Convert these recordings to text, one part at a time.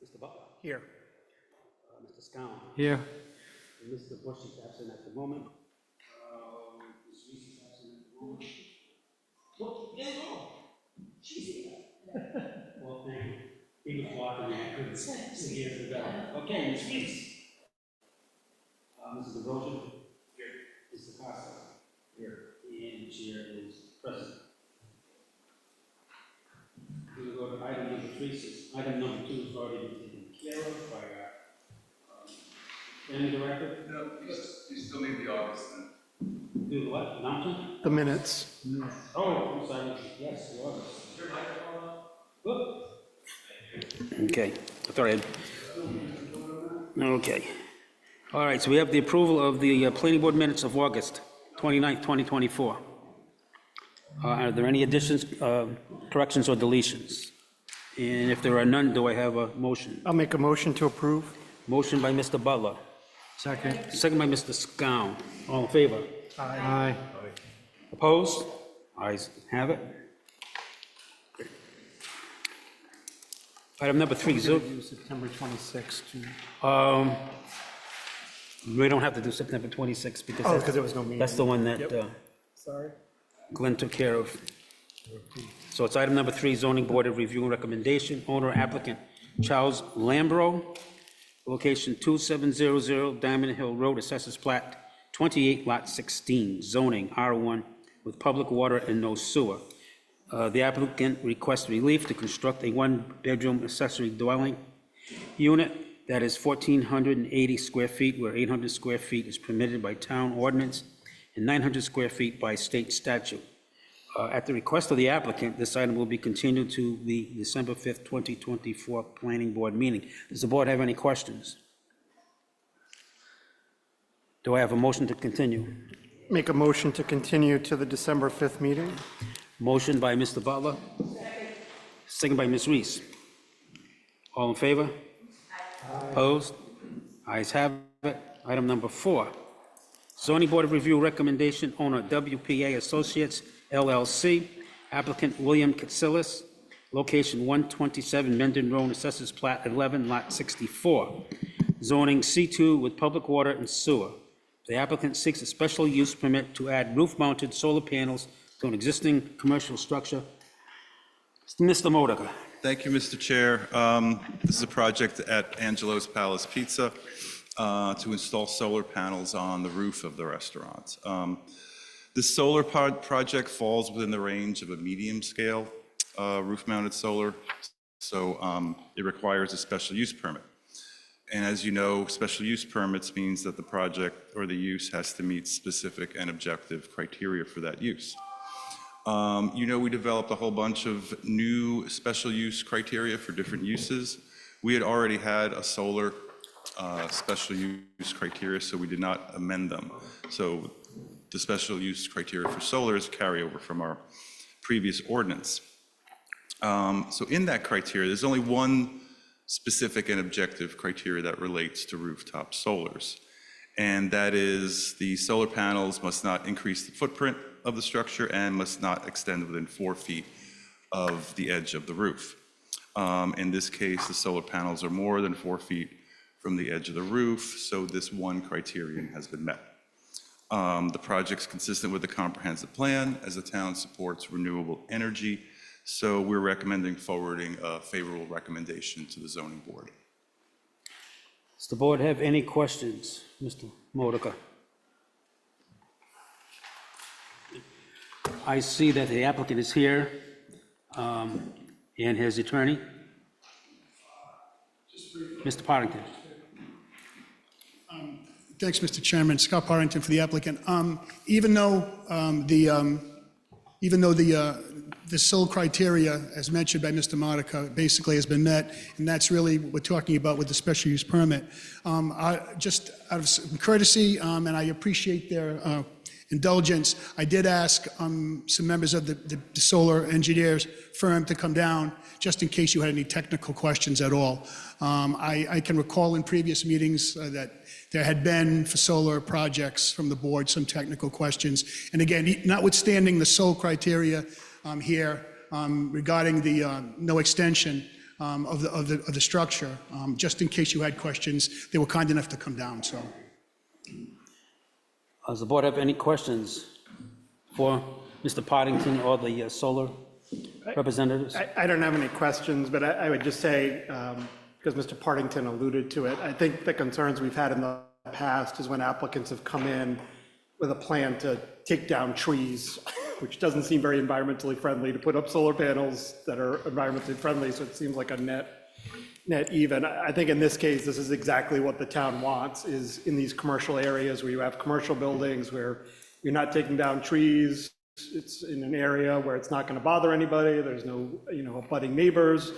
Mr. Butler. Here. Mr. Scown. Here. And Mr. Bush is absent at the moment. Ms. Reese is absent at the moment. Look, yes, oh, she's here. Well, thank you. He was walking there, I couldn't see here to go. Okay, Ms. Reese. Mrs. DeRosa. Here. Mr. Costa. Here. And the chair is present. We will go to item number 3. Since item number 2 has already been taken care of by our planning director. No, you still need the August then. Do what? Announcement? The minutes. Oh, I'm sorry. Yes, the August. Is your microphone on? Okay. I thought I had. Okay. All right, so we have the approval of the planning board minutes of August 29th, 2024. Are there any additions, corrections, or deletions? And if there are none, do I have a motion? I'll make a motion to approve. Motion by Mr. Butler. Second. Second by Mr. Scown. All in favor? Aye. Opposed? Ayes have it. Item number 3, September 26th. we don't have to do September 26th because Oh, that's- because there was no meeting. that's the one that Sorry. Glenn took care of. So it's item number 3, zoning board of review and recommendation, owner applicant Charles Lambro, location 2700 Diamond Hill Road, assessors plat 28 lot 16, zoning R1 with public water and no sewer. The applicant requests relief to construct a 1-bedroom accessory dwelling unit that is 1,480 square feet, where 800 square feet is permitted by town ordinance and 900 square feet by state statute. At the request of the applicant, this item will be continued to the December 5th, 2024 planning board meeting. Does the board have any questions? Do I have a motion to continue? Make a motion to continue to the December 5th meeting. Motion by Mr. Butler. Second by Ms. Reese. All in favor? Opposed? Ayes have it. Item number 4. Zoning Board of Review recommendation, owner WPA Associates LLC, applicant William Katsilis, location 127 Menden Road, assessors plat 11, lot 64, zoning C2 with public water and sewer. The applicant seeks a special use permit to add roof-mounted solar panels to an existing commercial structure. Mr. Modica. Thank you, Mr. Chair. This is a project at Angelo's Palace Pizza to install solar panels on the roof of the restaurant. This solar project falls within the range of a medium-scale roof-mounted solar, so it requires a special use permit. And as you know, special use permits means that the project or the use has to meet specific and objective criteria for that use. You know, we developed a whole bunch of new special use criteria for different uses. We had already had a solar special use criteria, so we did not amend them. So the special use criteria for solar is carryover from our previous ordinance. So in that criteria, there's only one specific and objective criteria that relates to rooftop solars. And that is the solar panels must not increase the footprint of the structure and must not extend within 4 feet of the edge of the roof. In this case, the solar panels are more than 4 feet from the edge of the roof, so this one criterion has been met. The project's consistent with the comprehensive plan as the town supports renewable energy, so we're recommending forwarding a favorable recommendation to the zoning board. Does the board have any questions, Mr. Modica? I see that the applicant is here and his attorney. Mr. Parrington. Thanks, Mr. Chairman. Scott Parrington for the applicant. Even though the sole criteria, as mentioned by Mr. Modica, basically has been met, and that's really what we're talking about with the special use permit. Just out of some courtesy, and I appreciate their indulgence, I did ask some members of the solar engineers firm to come down, just in case you had any technical questions at all. I can recall in previous meetings that there had been, for solar projects from the board, some technical questions. And again, notwithstanding the sole criteria here regarding the no extension, of the structure. Just in case you had questions, they were kind enough to come down, so. Does the board have any questions for Mr. Partington or the solar representatives? I don't have any questions, but I would just say, because Mr. Partington alluded to it, I think the concerns we've had in the past is when applicants have come in with a plan to take down trees, which doesn't seem very environmentally friendly, to put up solar panels that are environmentally friendly, so it seems like a net even. I think in this case, this is exactly what the town wants, is in these commercial areas where you have commercial buildings where you're not taking down trees, it's in an area where it's not going to bother anybody, there's no, abutting neighbors.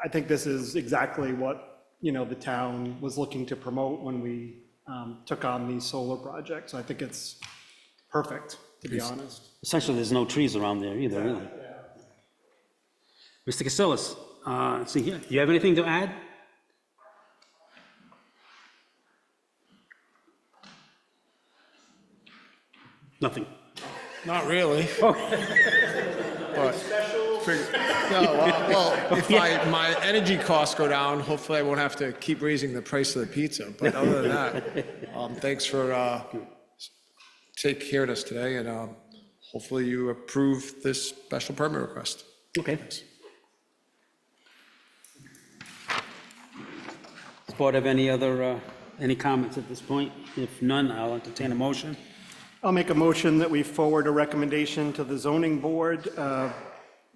I think this is exactly what, the town was looking to promote when we took on these solar projects. I think it's perfect, to be honest. Essentially, there's no trees around there either, really. Mr. Casillas, let's see here, do you have anything to add? Nothing. Not really. Oh, But no, well, if my energy costs go down, hopefully I won't have to keep raising the price of the pizza. But other than that, thanks for taking care of us today, and hopefully you approve this special permit request. okay. Does the board have any comments at this point? If none, I'll entertain a motion. I'll make a motion that we forward a recommendation to the zoning board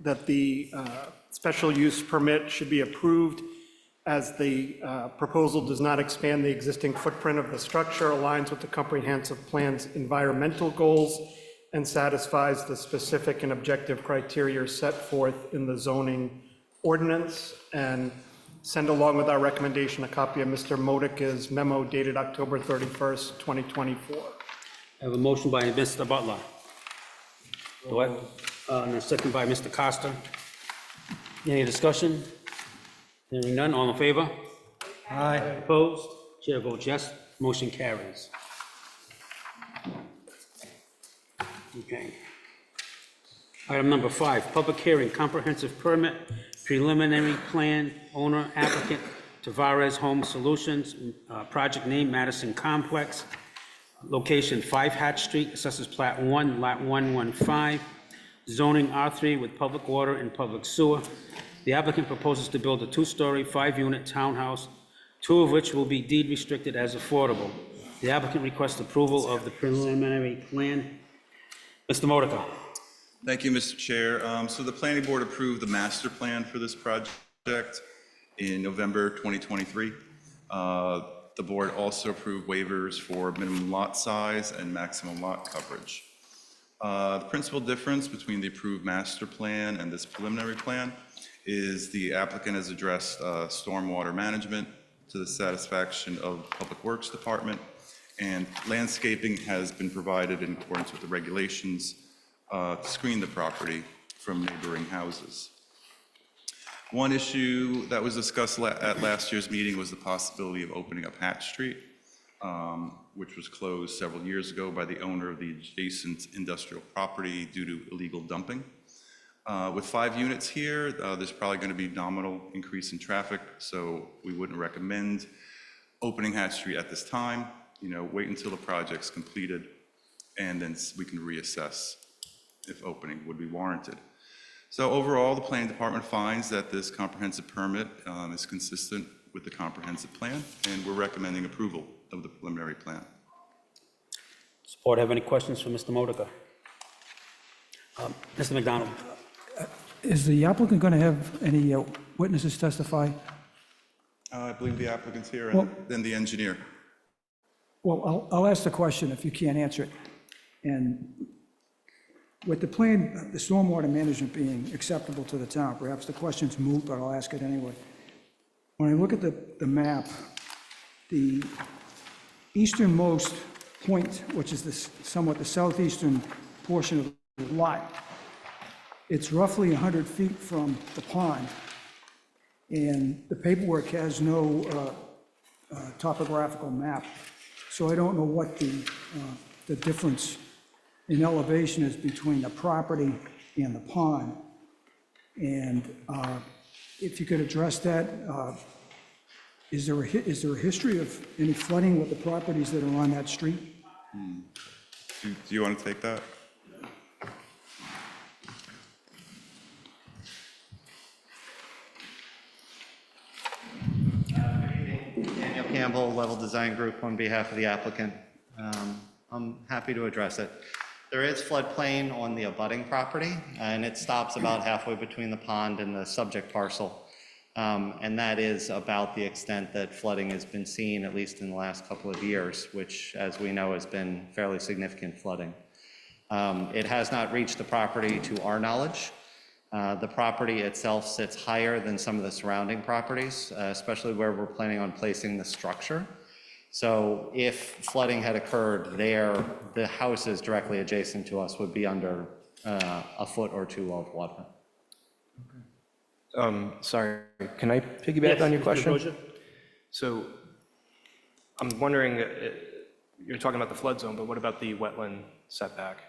that the special use permit should be approved as the proposal does not expand the existing footprint of the structure, aligns with the comprehensive plan's environmental goals, and satisfies the specific and objective criteria set forth in the zoning ordinance, and send along with our recommendation a copy of Mr. Modica's memo dated October 31st, 2024. I have a motion by Mr. Butler. Do I, and a second by Mr. Costa. Any discussion? Hearing none, all in favor? Aye. Opposed? Chair votes yes, motion carries. Okay. Item number 5, public hearing, comprehensive permit, preliminary plan, owner applicant, Tavares Home Solutions, project name Madison Complex, location 5 Hatch Street, assessors plat 1, lot 115, zoning R3 with public water and public sewer. The applicant proposes to build a 2-story, 5-unit townhouse, 2 of which will be deed restricted as affordable. The applicant requests approval of the preliminary plan. Mr. Modica. Thank you, Mr. Chair. So the planning board approved the master plan for this project in November 2023. The board also approved waivers for minimum lot size and maximum lot coverage. The principal difference between the approved master plan and this preliminary plan is the applicant has addressed stormwater management to the satisfaction of Public Works Department, and landscaping has been provided in accordance with the regulations to screen the property from neighboring houses. One issue that was discussed at last year's meeting was the possibility of opening up Hatch Street, which was closed several years ago by the owner of the adjacent industrial property due to illegal dumping. With 5 units here, there's probably going to be nominal increase in traffic, so we wouldn't recommend opening Hatch Street at this time. Wait until the project's completed, and then we can reassess if opening would be warranted. So overall, the planning department finds that this comprehensive permit is consistent with the comprehensive plan, and we're recommending approval of the preliminary plan. Does the board have any questions for Mr. Modica? Mr. McDonald. Is the applicant going to have any witnesses testify? I believe the applicant's here, Well- and then the engineer. Well, I'll ask the question if you can't answer it. And with the plan, the stormwater management being acceptable to the town, perhaps the question's moot, but I'll ask it anyway. When I look at the map, the easternmost point, which is somewhat the southeastern portion of the lot, it's roughly 100 feet from the pond, and the paperwork has no topographical map, so I don't know what the difference in elevation is between the property and the pond. And if you could address that, is there a history of any flooding with the properties that are on that street? Do you want to take that? Daniel Campbell, Level Design Group, on behalf of the applicant. I'm happy to address it. There is floodplain on the abutting property, and it stops about halfway between the pond and the subject parcel. And that is about the extent that flooding has been seen, at least in the last couple of years, which, as we know, has been fairly significant flooding. It has not reached the property to our knowledge. The property itself sits higher than some of the surrounding properties, especially where we're planning on placing the structure. So if flooding had occurred there, the houses directly adjacent to us would be under a foot or two of water. Sorry, can I piggyback on your question? So I'm wondering, you're talking about the flood zone, but what about the wetland setback?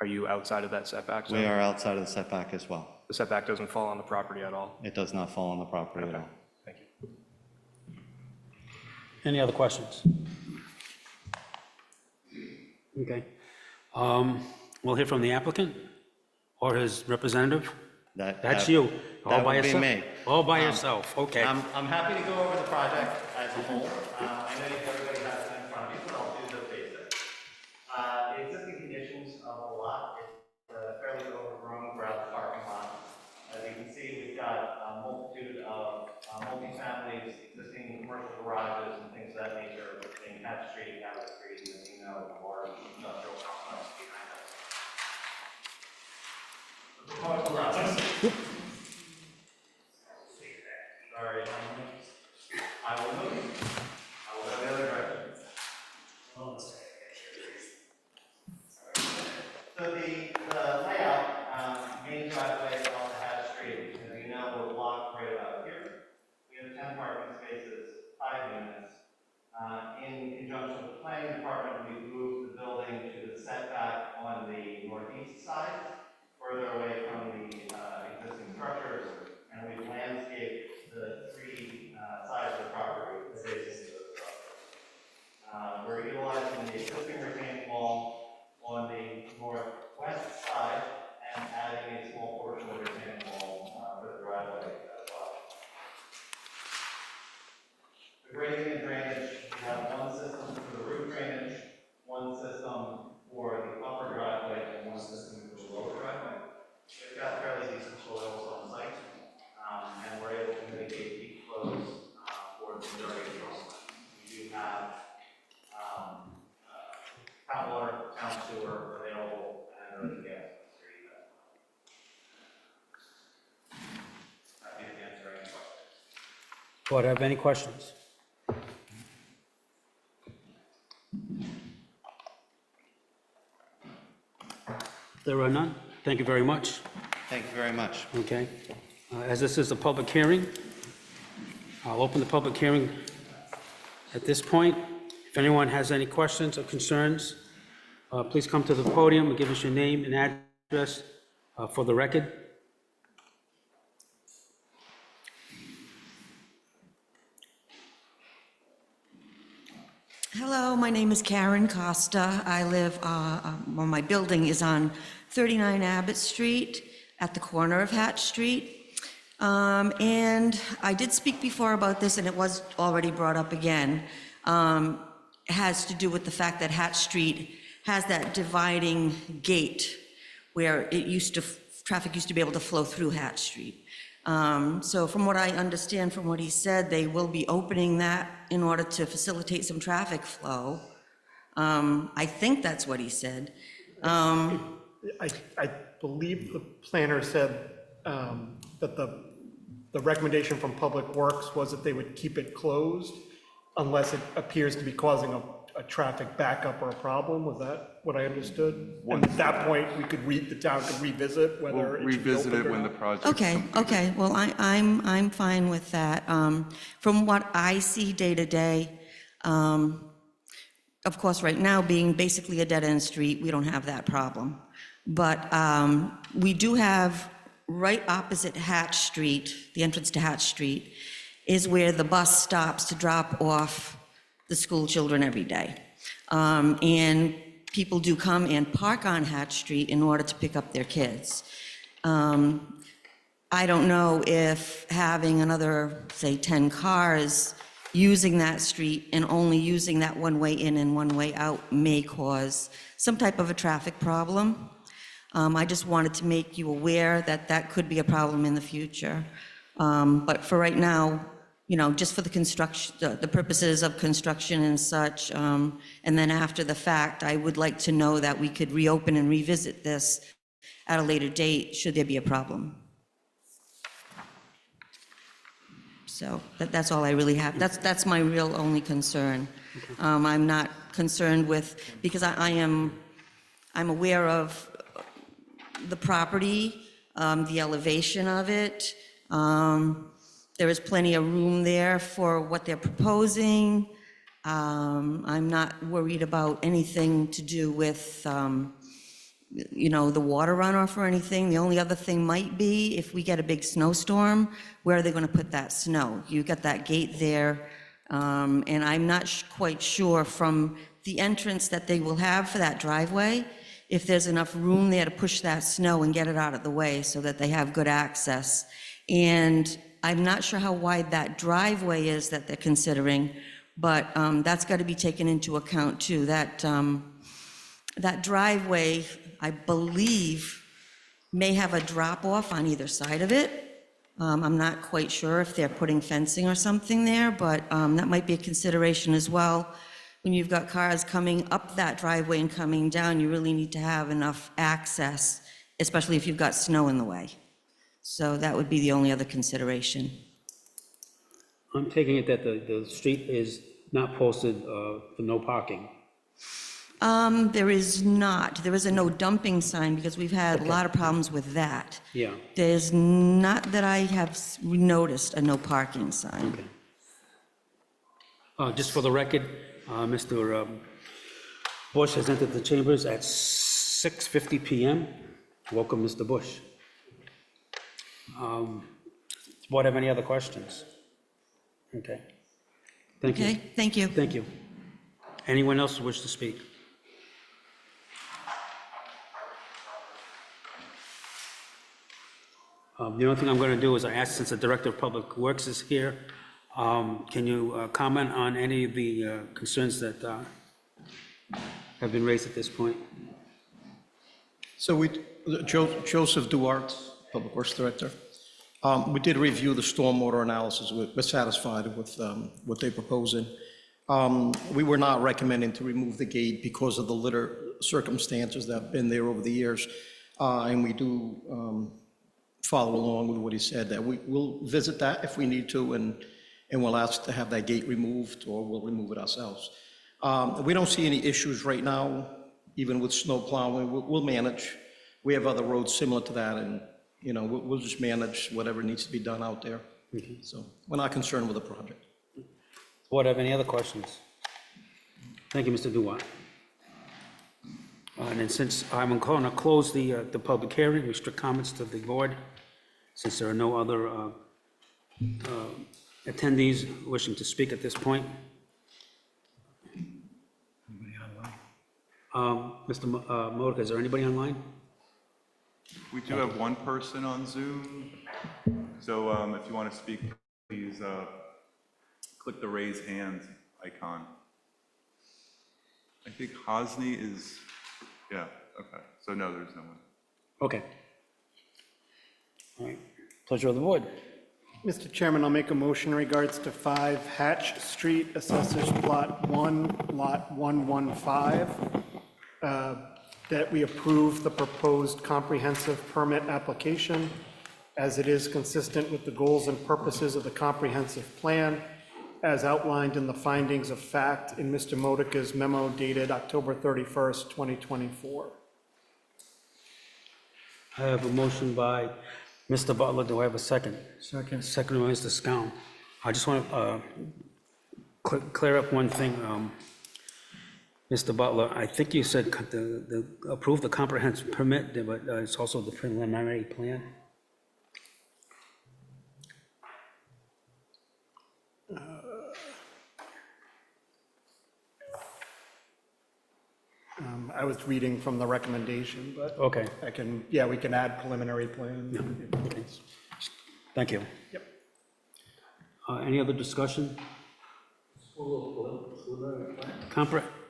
Are you outside of that setback zone? We are outside of the setback as well. The setback doesn't fall on the property at all? It does not fall on the property at all. Thank you. Any other questions? Okay. We'll hear from the applicant or his representative. That's you, all That by would be yourself? me. All by yourself, okay. I'm happy to go over the project as a whole. I know everybody has it in front of you, but I'll do the basics. The existing conditions of the lot, it's fairly overgrown throughout the parking lot. As you can see, we've got a multitude of multi-families, existing commercial garages and things of that nature in Hatch Street, Abbott Street, and as you know, the large industrial complex behind us. The proposed garage. Sorry, I will move. I will go the other direction. So the layout, main driveway off the Hatch Street, as you know, we're blocked right about here. We have 10 parking spaces, 5 units. In conjunction with the planning department, we moved the building to the setback on the northeast side, further away from the existing structures, and we've landscaped the 3 sides of the property adjacent to the structure. We're utilizing the existing retaining wall on the northwest side and adding a small portion of retaining wall for the driveway as well. The grading and drainage, we have one system for the roof drainage, one system for the upper driveway, and one system for the lower driveway. We've got fairly decent soils on site, and we're able to mitigate peak flows for the majority of the homes. We do have town water, town sewer available, and early gas on the street as well. Happy to answer any questions. Board, have any questions? There are none. Thank you very much. Thank you very much. Okay. As this is a public hearing, I'll open the public hearing at this point. If anyone has any questions or concerns, please come to the podium and give us your name and address for the record. Hello, my name is Karen Costa. I live, well, my building is on 39 Abbott Street at the corner of Hatch Street. And I did speak before about this, and it was already brought up again. It has to do with the fact that Hatch Street has that dividing gate where traffic used to be able to flow through Hatch Street. So from what I understand from what he said, they will be opening that in order to facilitate some traffic flow. I think that's what he said. I believe the planner said that the recommendation from Public Works was that they would keep it closed unless it appears to be causing a traffic backup or a problem. Was that what I understood? And at that point, the town could revisit whether it should be Revisit opened it or when the not? project's Okay, completed. okay, well, I'm fine with that. From what I see day to day, of course, right now, being basically a dead-end street, we don't have that problem. But we do have right opposite Hatch Street, the entrance to Hatch Street, is where the bus stops to drop off the school children every day. And people do come and park on Hatch Street in order to pick up their kids. I don't know if having another, say, 10 cars using that street and only using that one way in and one way out may cause some type of a traffic problem. I just wanted to make you aware that that could be a problem in the future. But for right now, you know, just for the construction, the purposes of construction and such, and then after the fact, I would like to know that we could reopen and revisit this at a later date, should there be a problem. So that's all I really have. That's my real only concern. I'm not concerned with, because I'm aware of the property, the elevation of it. There is plenty of room there for what they're proposing. I'm not worried about anything to do with, you know, the water runoff or anything. The only other thing might be if we get a big snowstorm, where are they going to put that snow? You got that gate there, and I'm not quite sure from the entrance that they will have for that driveway, if there's enough room there to push that snow and get it out of the way so that they have good access. And I'm not sure how wide that driveway is that they're considering, but that's got to be taken into account too. That driveway, I believe, may have a drop-off on either side of it. I'm not quite sure if they're putting fencing or something there, but that might be a consideration as well. When you've got cars coming up that driveway and coming down, you really need to have enough access, especially if you've got snow in the way. So that would be the only other consideration. I'm taking it that the street is not posted for no parking. There is not. There is a no dumping sign because we've had a lot of problems with that. Yeah. There's not that I have noticed a no parking sign. Okay. Just for the record, Mr. Bush has entered the chambers at 6:50 PM. Welcome, Mr. Bush. Does the board have any other questions? Okay. Thank you. Okay, thank you. Thank you. Anyone else wish to speak? The only thing I'm going to do is I ask, since the Director of Public Works is here, can you comment on any of the concerns that have been raised at this point? So Joseph Duarte, Public Works Director. We did review the stormwater analysis. We're satisfied with what they're proposing. We were not recommending to remove the gate because of the litter circumstances that have been there over the years. And we do follow along with what he said, that we'll visit that if we need to, and we'll ask to have that gate removed, or we'll remove it ourselves. We don't see any issues right now, even with snow plowing. We'll manage. We have other roads similar to that, and you know, we'll just manage whatever needs to be done out there. So we're not concerned with the project. Board have any other questions? Thank you, Mr. Duarte. And then since I'm going to close the public hearing, restrict comments to the board, since there are no other attendees wishing to speak at this point. Mr. Modica, is there anybody online? We do have one person on Zoom, so if you want to speak, please click the raise hand icon. I think Hosni is, yeah, okay, so no, there's no one. Okay. All right, pleasure of the board. Mr. Chairman, I'll make a motion in regards to 5 Hatch Street, Assessors Plot 1, Lot 115, that we approve the proposed comprehensive permit application as it is consistent with the goals and purposes of the comprehensive plan as outlined in the findings of fact in Mr. Modica's memo dated October 31st, 2024. I have a motion by Mr. Butler. Do I have a second? Second. Second by Mr. Scown. I just want to clear up one thing. Mr. Butler, I think you said approve the comprehensive permit, but it's also the preliminary plan. I was reading from the recommendation, but Okay, I can, yeah, we can add preliminary plan. thank you. Yep. Any other discussion?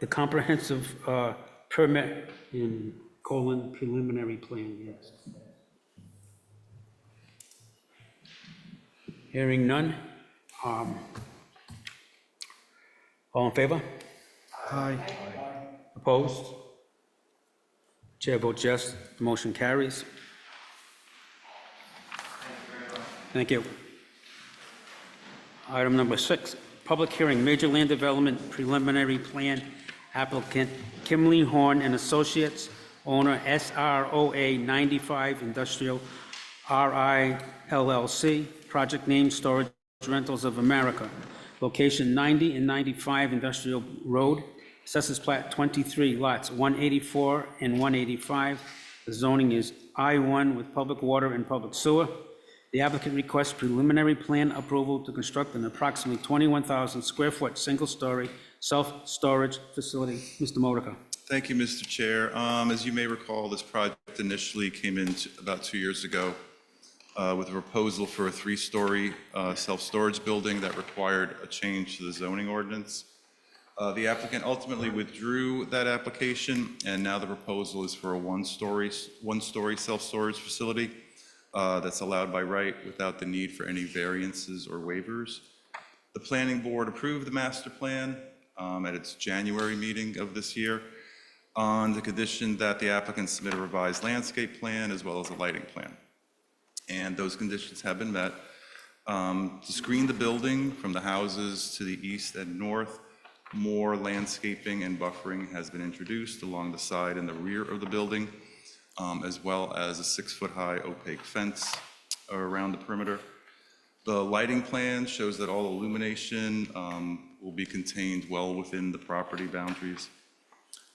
The comprehensive permit in colon preliminary plan, yes. Hearing none. All in favor? Aye. Opposed? Chair votes yes, the motion carries. Thank you. Item number 6, public hearing, major land development preliminary plan, applicant Kimley Horn and Associates, owner SROA 95 Industrial RI LLC, project name Storage Rentals of America, location 90 and 95 Industrial Road, assessors plat 23, lots 184 and 185. The zoning is I-1 with public water and public sewer. The applicant requests preliminary plan approval to construct an approximately 21,000 square foot, single-story, self-storage facility. Mr. Modica. Thank you, Mr. Chair. As you may recall, this project initially came in about 2 years ago with a proposal for a 3-story self-storage building that required a change to the zoning ordinance. The applicant ultimately withdrew that application, and now the proposal is for a one-story self-storage facility that's allowed by right without the need for any variances or waivers. The planning board approved the master plan at its January meeting of this year on the condition that the applicant submit a revised landscape plan as well as a lighting plan. And those conditions have been met. To screen the building from the houses to the east and north, more landscaping and buffering has been introduced along the side and the rear of the building, as well as a 6-foot-high opaque fence around the perimeter. The lighting plan shows that all illumination will be contained well within the property boundaries.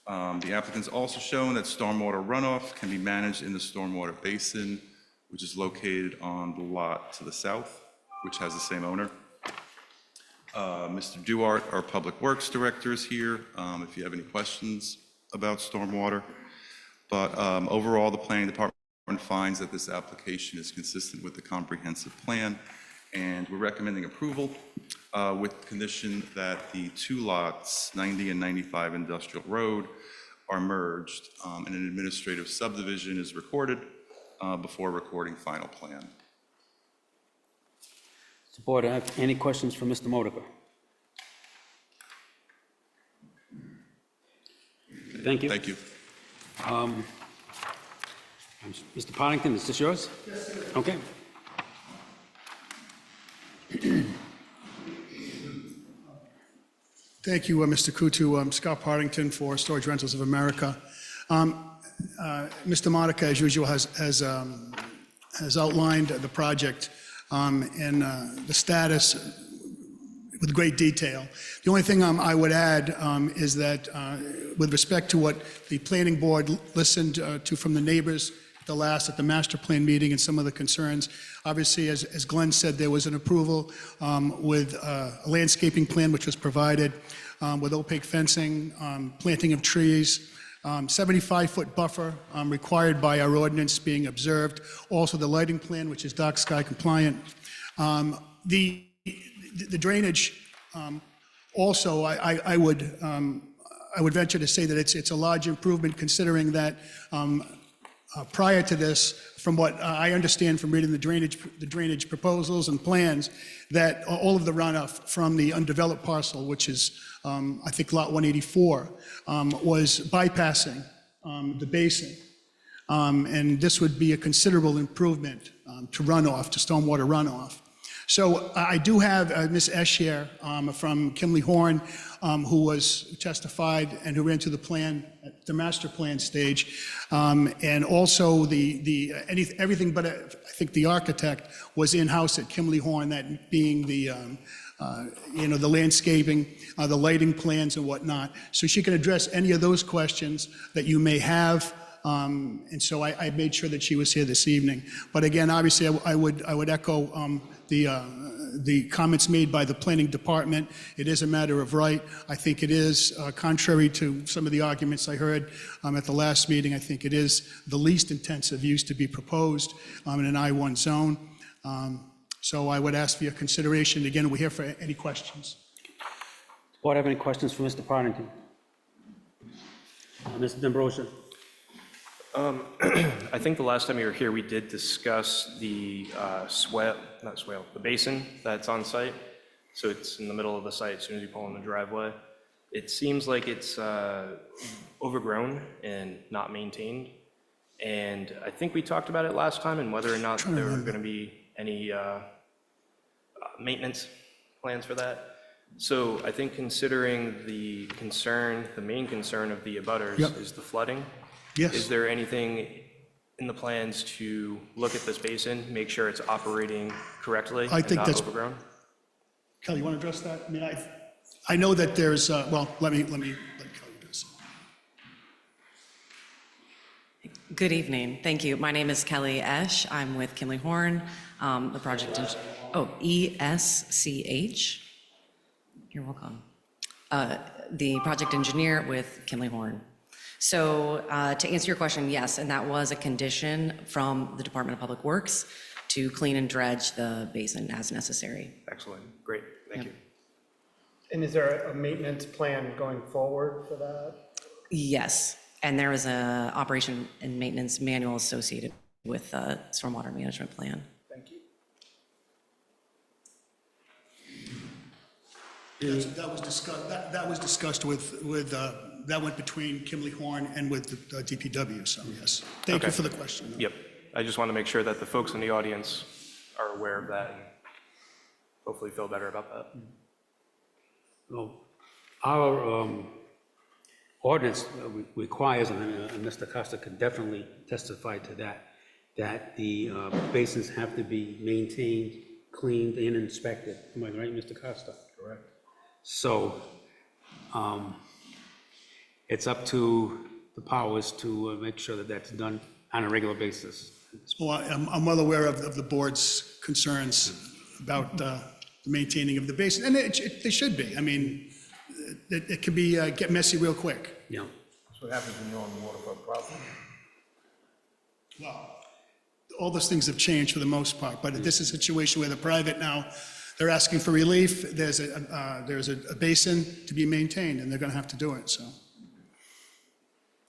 The applicant's also shown that stormwater runoff can be managed in the stormwater basin, which is located on the lot to the south, which has the same owner. Mr. Duarte, our Public Works Director, is here if you have any questions about stormwater. But overall, the Planning Department finds that this application is consistent with the comprehensive plan, and we're recommending approval with the condition that the 2 lots, 90 and 95 Industrial Road, are merged and an administrative subdivision is recorded before recording final plan. Does the board have any questions for Mr. Modica? Thank you. Thank you. Mr. Partington, is this yours? Yes, sir. Okay. Thank you, Mr. Kutu. Scott Partington for Storage Rentals of America. Mr. Modica, as usual, has outlined the project and the status with great detail. The only thing I would add is that with respect to what the planning board listened to from the neighbors at the master plan meeting and some of the concerns, obviously, as Glenn said, there was an approval with a landscaping plan which was provided with opaque fencing, planting of trees, 75-foot buffer required by our ordinance being observed. Also, the lighting plan, which is dark sky compliant. The drainage, also, I would venture to say that it's a large improvement, considering that prior to this, from what I understand from reading the drainage proposals and plans, that all of the runoff from the undeveloped parcel, which is I think lot 184, was bypassing the basin, and this would be a considerable improvement to runoff, to stormwater runoff. So I do have Ms. Escher from Kimley Horn, who testified and who ran through the plan at the master plan stage, and also everything but I think the architect was in-house at Kimley Horn, that being the the landscaping, the lighting plans and whatnot. So she can address any of those questions that you may have. And so I made sure that she was here this evening. But again, obviously, I would echo the comments made by the planning department. It is a matter of right. I think it is, contrary to some of the arguments I heard at the last meeting, I think it is the least intensive use to be proposed in an I-1 zone. So I would ask for your consideration. Again, we're here for any questions. Board have any questions for Mr. Partington? Mr. D'Ambrosio? I think the last time you were here, we did discuss the the basin that's on site. So it's in the middle of the site as soon as you pull in the driveway. It seems like it's overgrown and not maintained. And I think we talked about it last time and whether or not there were going to be any maintenance plans for that. So I think considering the main concern of the abutters Yep. is the flooding. Yes. Is there anything in the plans to look at this basin, make sure it's operating correctly I and think not that's- overgrown? Kelly, you want to address that? I mean, I know that there's, well, let me let Kelly address it. Good evening. Thank you. My name is Kelly Esch. I'm with Kinley Horn, the project, ESCH. You're welcome. The project engineer with Kinley Horn. So to answer your question, yes, and that was a condition from the Department of Public Works to clean and dredge the basin as necessary. Excellent, great, thank you. And is there a maintenance plan going forward for that? Yes, and there is a operation and maintenance manual associated with the stormwater management plan. Thank you. That was discussed with, that went between Kimley Horn and with the DPW, so yes. Thank you Okay. for the question. Yep, I just want to make sure that the folks in the audience are aware of that and hopefully feel better about that. Well, our ordinance requires, and Mr. Costa could definitely testify to that, that the basins have to be maintained, cleaned, and inspected. Am I right, Mr. Costa? Correct. So it's up to the powers to make sure that that's done on a regular basis. Well, I'm well aware of the board's concerns about the maintaining of the basin, and they should be. I mean, it can be, get messy real quick. Yeah. That's what happens when you own the waterfront property. Well, all those things have changed for the most part, but this is a situation where the private now, they're asking for relief. There's a basin to be maintained, and they're going to have to do it, so.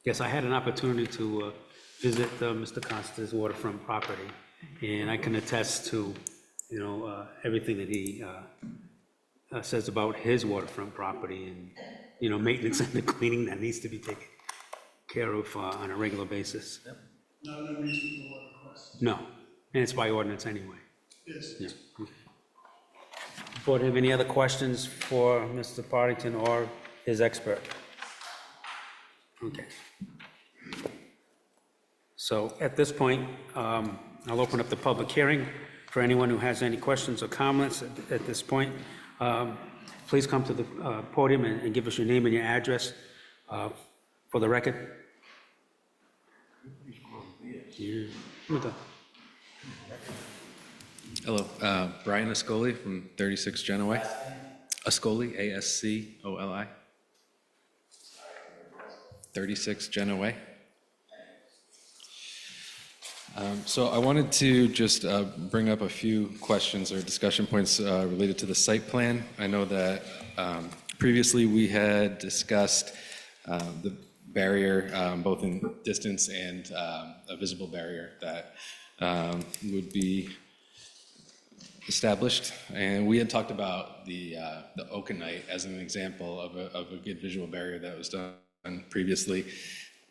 Yes, I had an opportunity to visit Mr. Costa's waterfront property, and I can attest to, everything that he says about his waterfront property and, maintenance and the cleaning that needs to be taken care of on a regular basis. Not an unreasonable request. No, and it's by ordinance anyway. Yes. Yeah. Board, have any other questions for Mr. Partington or his expert? Okay. So at this point, I'll open up the public hearing for anyone who has any questions or comments at this point. Please come to the podium and give us your name and your address for the record. Yeah. Hello, Brian Ascoli from 36 Genoway. Ascoli, A-S-C-O-L-I. 36 Genoway. So I wanted to just bring up a few questions or discussion points related to the site plan. I know that previously we had discussed the barrier, both in distance and a visible barrier that would be established. And we had talked about the oakenite as an example of a good visual barrier that was done previously.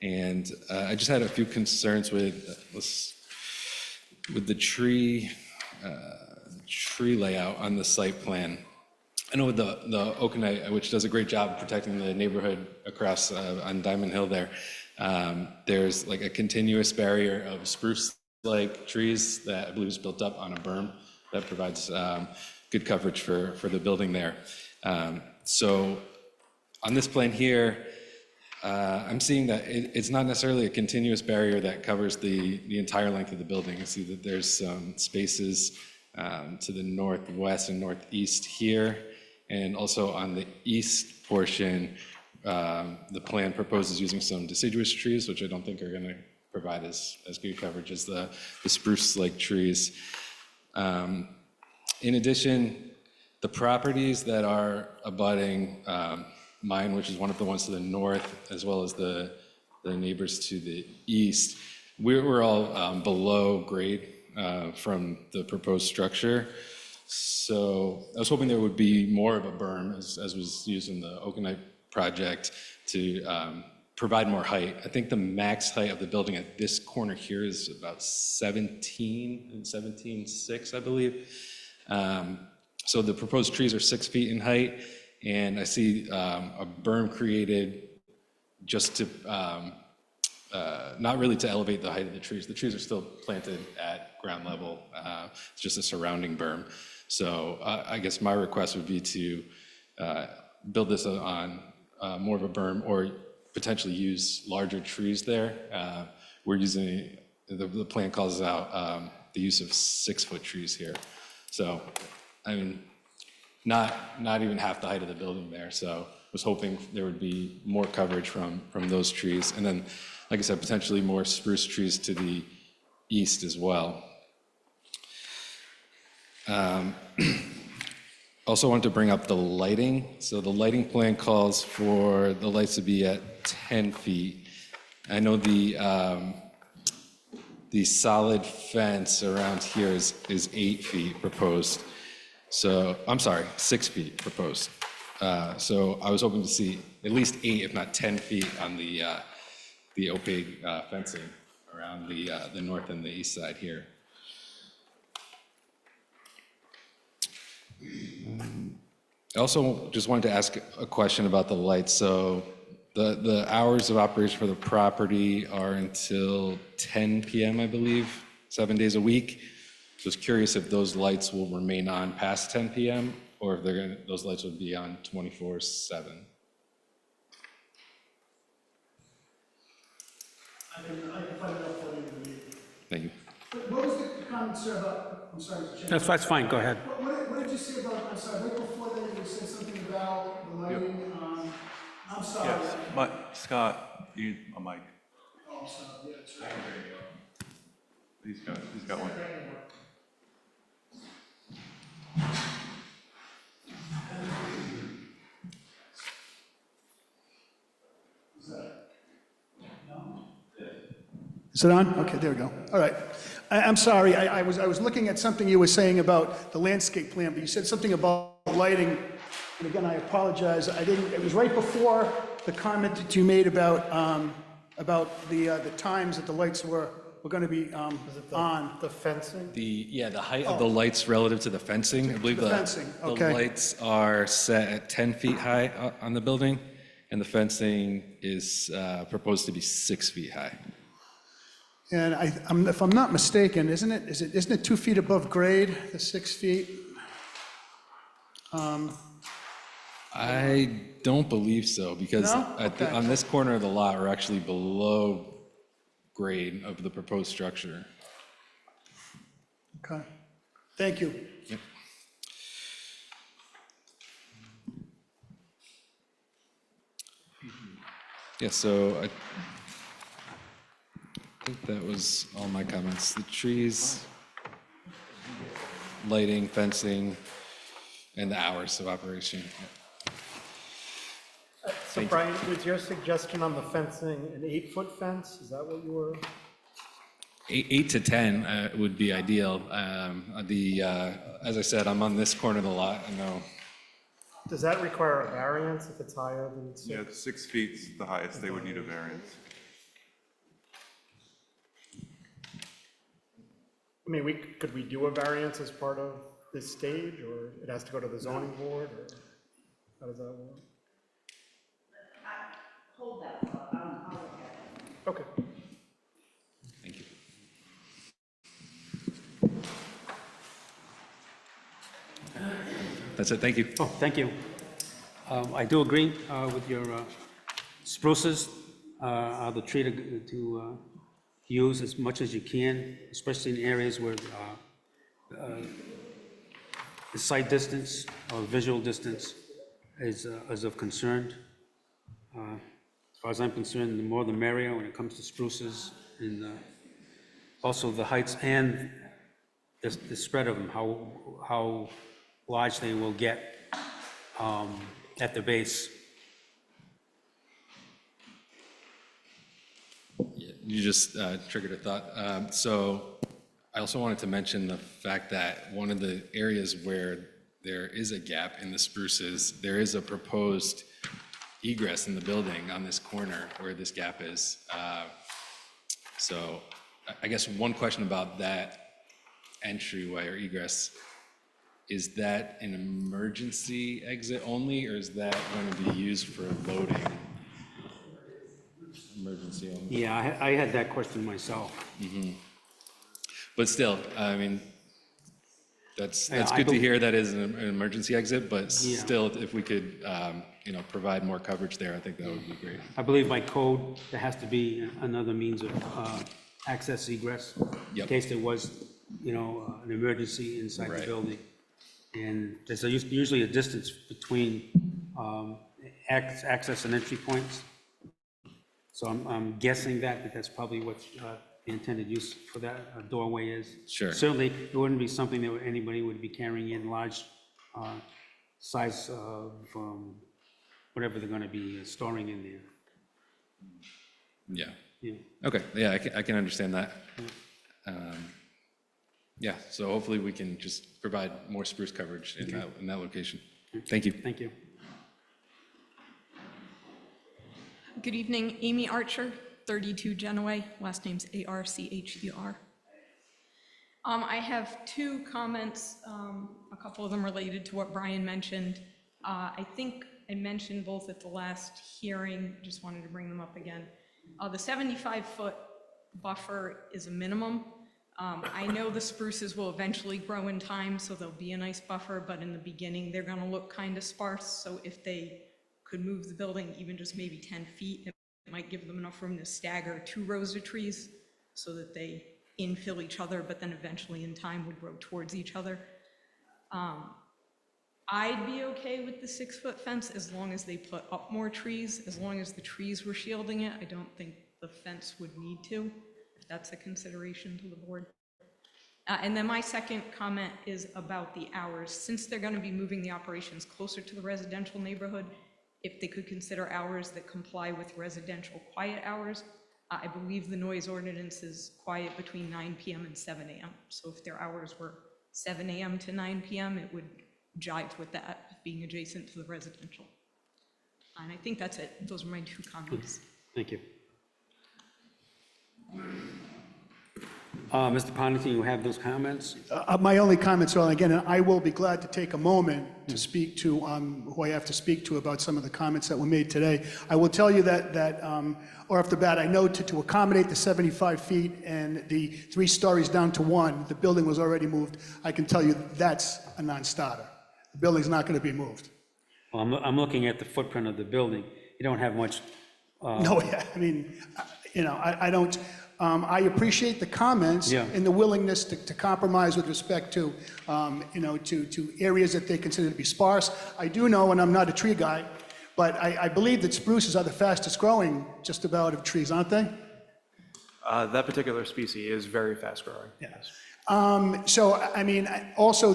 And I just had a few concerns with the tree layout on the site plan. I know with the oakenite, which does a great job of protecting the neighborhood across on Diamond Hill there, there's like a continuous barrier of spruce-like trees that I believe is built up on a berm that provides good coverage for the building there. So on this plan here, I'm seeing that it's not necessarily a continuous barrier that covers the entire length of the building. I see that there's some spaces to the northwest and northeast here. And also on the east portion, the plan proposes using some deciduous trees, which I don't think are going to provide as good coverage as the spruce-like trees. In addition, the properties that are abutting mine, which is one of the ones to the north, as well as the neighbors to the east, we're all below grade from the proposed structure. So I was hoping there would be more of a berm, as was used in the Okanite project, to provide more height. I think the max height of the building at this corner here is about 17.6, I believe. So the proposed trees are 6 feet in height, and I see a berm created just to, not really to elevate the height of the trees. The trees are still planted at ground level. It's just a surrounding berm. So I guess my request would be to build this on more of a berm, or potentially use larger trees there. We're using, the plan calls out the use of 6-foot trees here. So, I mean, not even half the height of the building there. So I was hoping there would be more coverage from those trees. And then, like I said, potentially more spruce trees to the east as well. Also wanted to bring up the lighting. So the lighting plan calls for the lights to be at 10 feet. I know the solid fence around here is 8 feet proposed. So, I'm sorry, 6 feet proposed. So I was hoping to see at least 8, if not 10 feet on the opaque fencing around the north and the east side here. I also just wanted to ask a question about the lights. So the hours of operation for the property are until 10 p.m., I believe, 7 days a week. Just curious if those lights will remain on past 10 p.m. or if those lights would be on 24/7. I can find out for you. Thank you. What was the comment, sir, about, I'm sorry, Mr. Chairman. That's fine, go ahead. What did you say about, I'm sorry, right before that, you said something about the lighting, I'm sorry. Yes, but Scott, you need a mic. Oh, I'm sorry, yeah, that's right. He's got one. Is it on? Okay, there we go. All right. I'm sorry, I was looking at something you were saying about the landscape plan, but you said something about lighting. And again, I apologize, I didn't, it was right before the comment that you made about the times that the lights were going to be on. The fencing? The height of the lights relative to the fencing. I believe the fencing, the okay. lights are set at 10 feet high on the building, and the fencing is proposed to be 6 feet high. And if I'm not mistaken, isn't it 2 feet above grade, the 6 feet? I don't believe so, because No? Okay. on this corner of the lot, we're actually below grade of the proposed structure. Okay. Thank you. Yep. Yeah, so I think that was all my comments. The trees, lighting, fencing, and the hours of operation. So Brian, was your suggestion on the fencing an 8-foot fence? Is that what you were? 8 to 10 would be ideal. As I said, I'm on this corner of the lot. I know. Does that require a variance if it's higher than 6? Yeah, 6 feet's the highest, they would need a variance. I mean, could we do a variance as part of this stage, or it has to go to the zoning board, or how does that work? Hold that thought, I'll look at it. Okay. Thank you. That's it. Thank you. Oh, thank you. I do agree with your spruces are the tree to use as much as you can, especially in areas where the sight distance or visual distance is of concern. As far as I'm concerned, the more the merrier when it comes to spruces, and also the heights and the spread of them, how large they will get at the base. You just triggered a thought. So I also wanted to mention the fact that one of the areas where there is a gap in the spruces, there is a proposed egress in the building on this corner where this gap is. So I guess one question about that entryway or egress, is that an emergency exit only, or is that going to be used for loading? Emergency only. Yeah, I had that question myself. But still, I mean, that's I good to bel- hear that is an emergency exit, but Yeah. still, if we could, provide more coverage there, I think that would be great. I believe by code, there has to be another means of access egress. In Yep. case there was, an emergency inside the Right. building. And there's usually a distance between access and entry points. So I'm guessing that that's probably what the intended use for that doorway is. Sure. Certainly, it wouldn't be something that anybody would be carrying in large size of whatever they're gonna be storing in there. Yeah. Yeah. Okay, yeah, I can understand that. Yeah, so hopefully we can just provide more spruce coverage in that location. Thank you. Thank you. Good evening, Amy Archer, 32 Genoway, last name's Archer. I have two comments, a couple of them related to what Brian mentioned. I think I mentioned both at the last hearing, just wanted to bring them up again. The 75-foot buffer is a minimum. I know the spruces will eventually grow in time, so there'll be a nice buffer, but in the beginning, they're gonna look kind of sparse, so if they could move the building even just maybe 10 feet, it might give them enough room to stagger 2 rows of trees so that they infill each other, but then eventually in time would grow towards each other. I'd be okay with the 6-foot fence as long as they put up more trees. As long as the trees were shielding it, I don't think the fence would need to, if that's a consideration to the board. And then my second comment is about the hours. Since they're going to be moving the operations closer to the residential neighborhood, if they could consider hours that comply with residential quiet hours. I believe the noise ordinance is quiet between 9 p.m. and 7 a.m. So if their hours were 7 a.m. to 9 p.m., it would jive with that, being adjacent to the residential. And I think that's it. Those are my 2 comments. Thank you. Mr. Ponnington, you have those comments? My only comments are, again, and I will be glad to take a moment to speak to who I have to speak to about some of the comments that were made today. I will tell you that or off the bat, I know to accommodate the 75 feet and the 3 stories down to 1, the building was already moved. I can tell you that's a non-starter. The building's not going to be moved. Well, I'm looking at the footprint of the building. You don't have much. No, yeah, I mean, I don't, I appreciate the comments Yeah. and the willingness to compromise with respect to, to areas that they consider to be sparse. I do know, and I'm not a tree guy, but I believe that spruces are the fastest growing just about of trees, aren't they? That particular species is very fast growing. Yes. So, I mean, also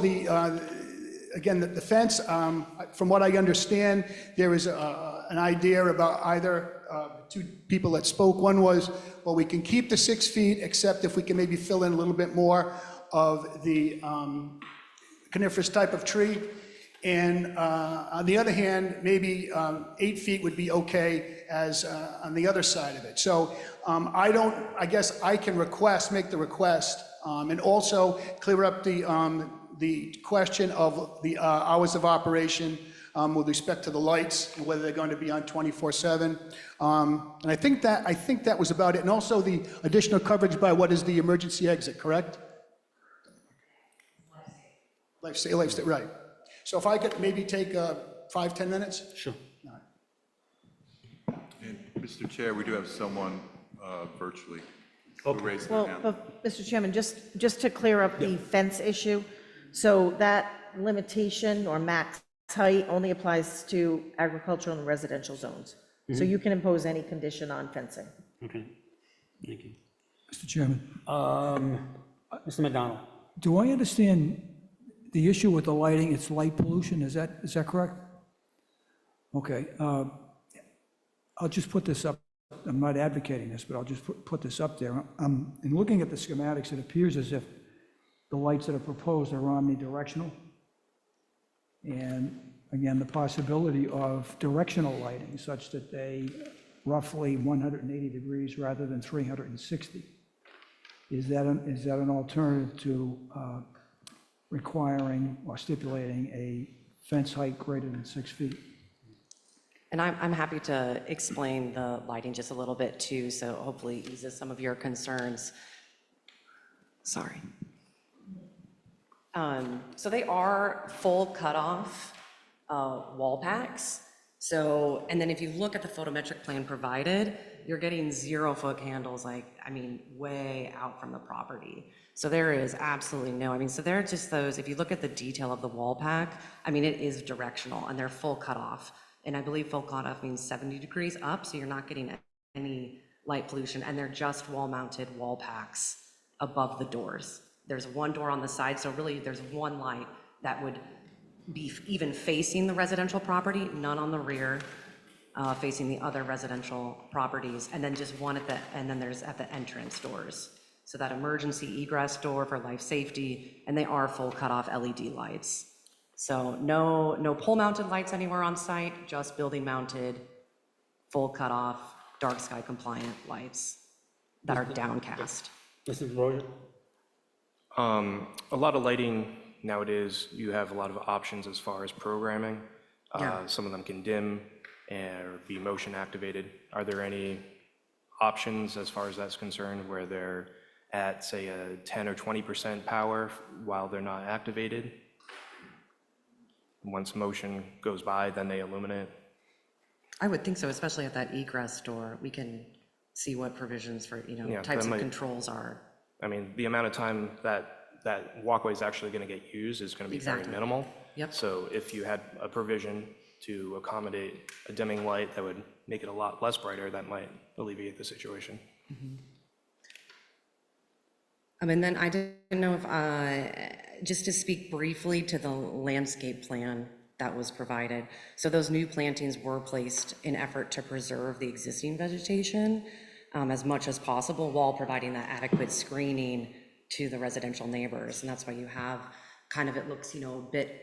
again, the fence, from what I understand, there is an idea about either 2 people that spoke. One was, well, we can keep the 6 feet, except if we can maybe fill in a little bit more of the coniferous type of tree. And on the other hand, maybe 8 feet would be okay as on the other side of it. So I guess I can make the request, and also clear up the question of the hours of operation with respect to the lights, and whether they're going to be on 24/7. And I think that was about it. And also the additional coverage by what is the emergency exit, correct? Life state, right. So if I could maybe take 5-10 minutes? Sure. And Mr. Chair, we do have someone virtually who raised their Well, hand. Mr. Chairman, just to clear up the fence issue, so that limitation or max height only applies to agricultural and residential zones. So you can impose any condition on fencing. Okay, thank you. Mr. Chairman, Mr. McDonald? do I understand the issue with the lighting, it's light pollution, is that correct? Okay, I'll just put this up, I'm not advocating this, but I'll just put this up there. In looking at the schematics, it appears as if the lights that are proposed are omnidirectional. And again, the possibility of directional lighting such that they roughly 180 degrees rather than 360. Is that an alternative to requiring or stipulating a fence height greater than 6 feet? And I'm happy to explain the lighting just a little bit too, so hopefully eases some of your concerns. Sorry. So they are full cutoff wall packs. So, and then if you look at the photometric plan provided, you're getting 0-foot candles, like, I mean, way out from the property. So there is absolutely no, I mean, so they're just those, if you look at the detail of the wall pack, I mean, it is directional and they're full cutoff. And I believe full cutoff means 70 degrees up, so you're not getting any light pollution, and they're just wall-mounted wall packs above the doors. There's one door on the side, so really there's one light that would be even facing the residential property, none on the rear, facing the other residential properties, and then just one and then there's at the entrance doors. So that emergency egress door for life safety, and they are full cutoff LED lights. So no pole-mounted lights anywhere on site, just building-mounted, full cutoff, dark sky compliant lights that are downcast. Mrs. Roger? A lot of lighting nowadays, you have a lot of options as far as programming. Yeah. Some of them can dim or be motion activated. Are there any options as far as that's concerned where they're at, say, a 10 or 20% power while they're not activated? Once motion goes by, then they illuminate? I would think so, especially at that egress door. We can see what provisions for, Yeah, types that of might- controls are. I mean, the amount of time that walkway is actually going to get used is going to be very Exactly. minimal. Yep. So if you had a provision to accommodate a dimming light that would make it a lot less brighter, that might alleviate the situation. And then I didn't know if, just to speak briefly to the landscape plan that was provided. So those new plantings were placed in effort to preserve the existing vegetation as much as possible while providing that adequate screening to the residential neighbors. And that's why you have kind of, it looks, a bit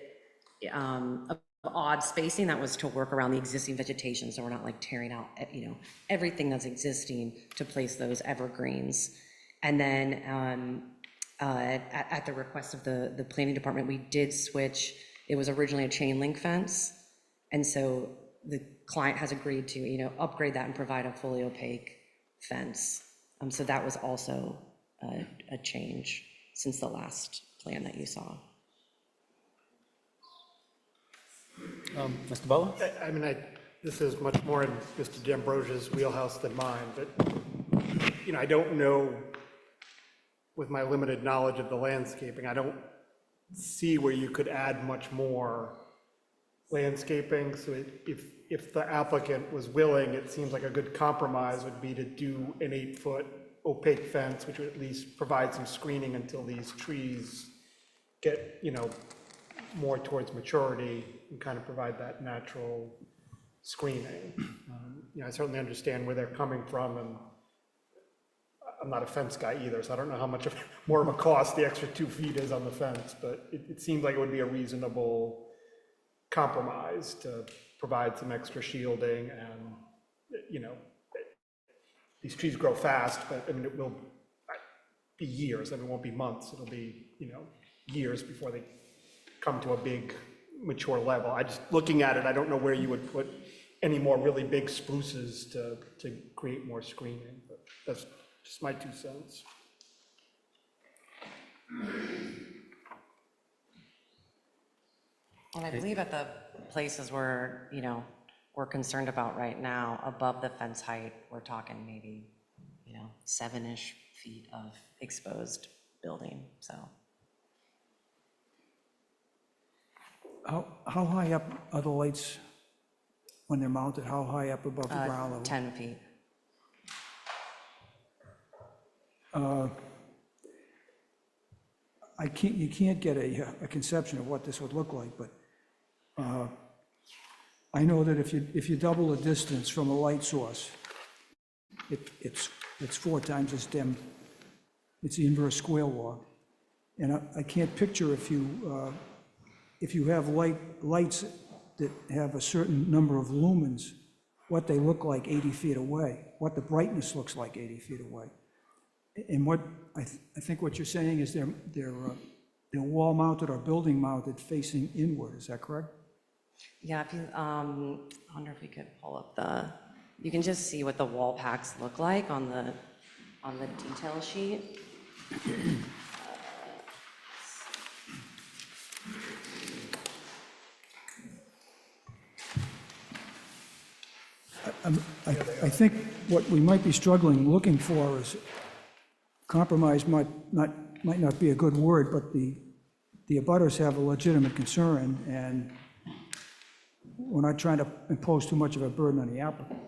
of odd spacing that was to work around the existing vegetation. So we're not like tearing out, everything that's existing to place those evergreens. And then at the request of the planning department, we did switch. It was originally a chain link fence. And so the client has agreed to, upgrade that and provide a fully opaque fence. So that was also a change since the last plan that you saw. Mr. Butler? I mean, this is much more in Mr. D'Ambrosia's wheelhouse than mine, but, I don't know, with my limited knowledge of the landscaping, I don't see where you could add much more landscaping. So if the applicant was willing, it seems like a good compromise would be to do an 8-foot opaque fence, which would at least provide some screening until these trees get, more towards maturity and kind of provide that natural screening. I certainly understand where they're coming from, and I'm not a fence guy either, so I don't know how much more of a cost the extra 2 feet is on the fence, but it seems like it would be a reasonable compromise to provide some extra shielding. And, these trees grow fast, but I mean, it will be years. I mean, it won't be months. It'll be, years before they come to a big mature level. Looking at it, I don't know where you would put any more really big spruces to create more screening, but that's just my 2 cents. And I believe at the places where, we're concerned about right now, above the fence height, we're talking maybe, 7-ish feet of exposed building, so. How high up are the lights when they're mounted? How high up above the ground level? 10 feet. You can't get a conception of what this would look like, but I know that if you double the distance from a light source, it's 4 times as dim. It's the inverse square law. And I can't picture if you have lights that have a certain number of lumens, what they look like 80 feet away, what the brightness looks like 80 feet away. And what I think what you're saying is they're wall mounted or building mounted facing inward. Is that correct? Yeah, if you, I wonder if we could pull up you can just see what the wall packs look like on the detail sheet. I think what we might be looking for is compromise might not be a good word, but the abutters have a legitimate concern, and we're not trying to impose too much of a burden on the applicant.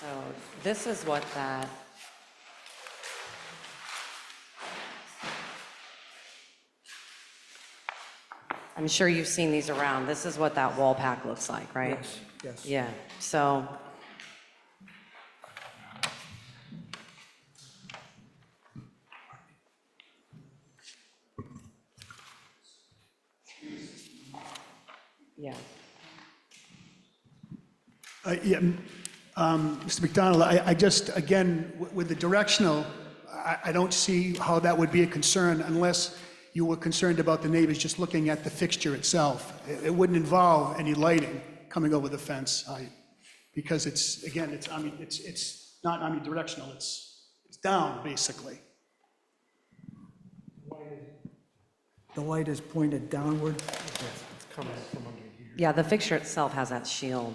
So this is what I'm sure you've seen these around. This is what that wall pack looks like, right? Yes. Yeah, so. Yeah. Mr. McDonald, I just, again, with the directional, I don't see how that would be a concern unless you were concerned about the neighbors just looking at the fixture itself. It wouldn't involve any lighting coming over the fence height, because it's, again, it's not omnidirectional, it's down, basically. The light is pointed downward. Yeah, the fixture itself has that shield.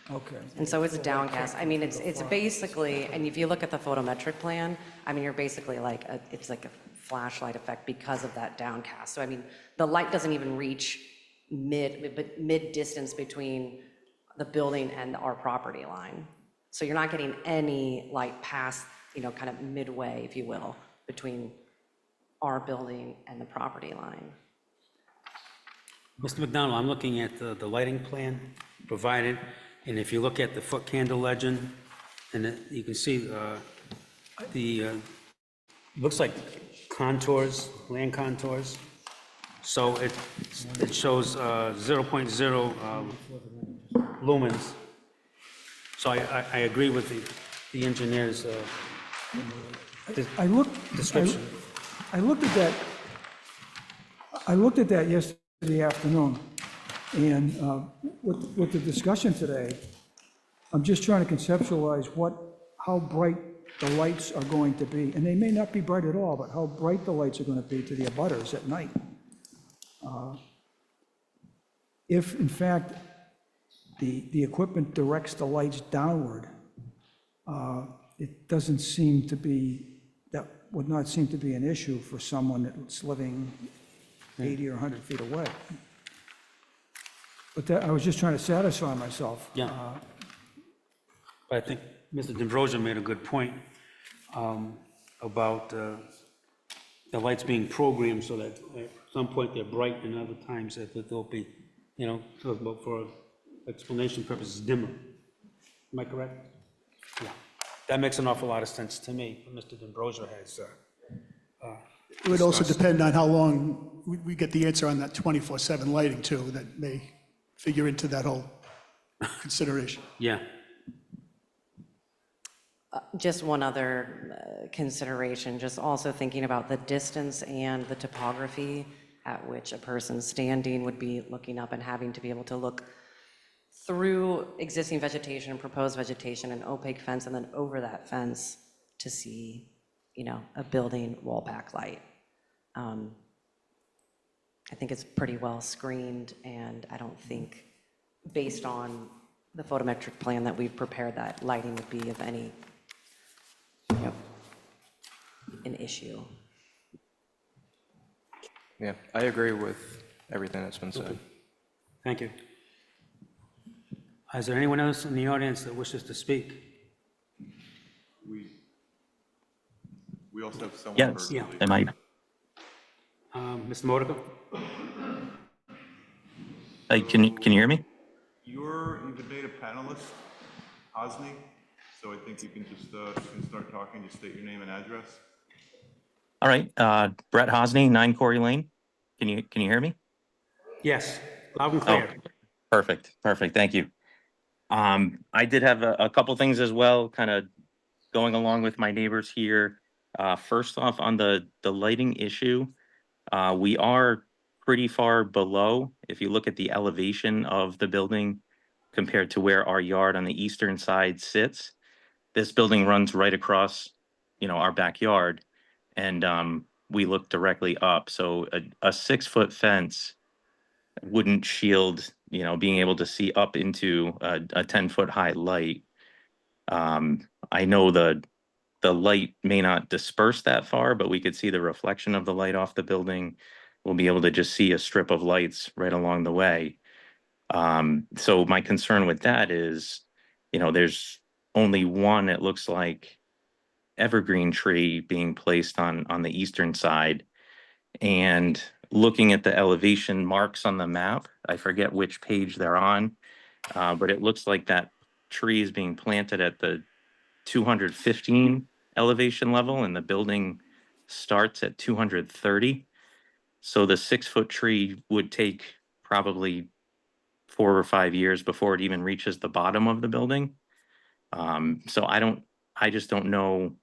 Okay. And so it's downcast. I mean, it's basically, and if you look at the photometric plan, I mean, you're basically like, it's like a flashlight effect because of that downcast. So I mean, the light doesn't even reach mid distance between the building and our property line. So you're not getting any light past, kind of midway, if you will, between our building and the property line. Mr. McDonald, I'm looking at the lighting plan provided, and if you look at the foot candle legend, and you can see looks like contours, land contours. So it shows 0.0 lumens. So I agree with the engineer's description. I looked at that yesterday afternoon, and with the discussion today, I'm just trying to conceptualize how bright the lights are going to be, and they may not be bright at all, but how bright the lights are going to be to the abutters at night. If, in fact, the equipment directs the lights downward, it doesn't seem to be, that would not seem to be an issue for someone that's living 80 or 100 feet away. But I was just trying to satisfy myself. Yeah. But I think Mr. D'Ambrosio made a good point about the lights being programmed so that at some point they're bright and other times that they'll be, for explanation purposes, dimmer. Am I correct? Yeah. That makes an awful lot of sense to me. Mr. D'Ambrosio has It would also depend on how long we get the answer on that 24/7 lighting too, that may figure into that whole consideration. Yeah. Just one other consideration, just also thinking about the distance and the topography at which a person standing would be looking up and having to be able to look through existing vegetation and proposed vegetation and opaque fence and then over that fence to see, a building wall backlight. I think it's pretty well screened, and I don't think, based on the photometric plan that we've prepared, that lighting would be of any an issue. Yeah, I agree with everything that's been said. Thank you. Is there anyone else in the audience that wishes to speak? We also have someone Yes, virtually. am I, Mr. Modica? can you hear me? You've been made a panelist, Hosni, so I think you can just, you can start talking, just state your name and address. All right, Brett Hosny, 9 Corey Lane. Can you hear me? Yes, loud and Oh, clear. perfect, thank you. I did have a couple things as well, kind of going along with my neighbors here. First off, on the lighting issue, we are pretty far below. If you look at the elevation of the building compared to where our yard on the eastern side sits, this building runs right across, our backyard, and we look directly up. So a 6-foot fence wouldn't shield, being able to see up into a 10-foot high light. I know the light may not disperse that far, but we could see the reflection of the light off the building. We'll be able to just see a strip of lights right along the way. So my concern with that is, there's only one, it looks like, evergreen tree being placed on the eastern side. And looking at the elevation marks on the map, I forget which page they're on, but it looks like that tree is being planted at the 215 elevation level, and the building starts at 230. So the 6-foot tree would take probably 4 or 5 years before it even reaches the bottom of the building. So I just don't know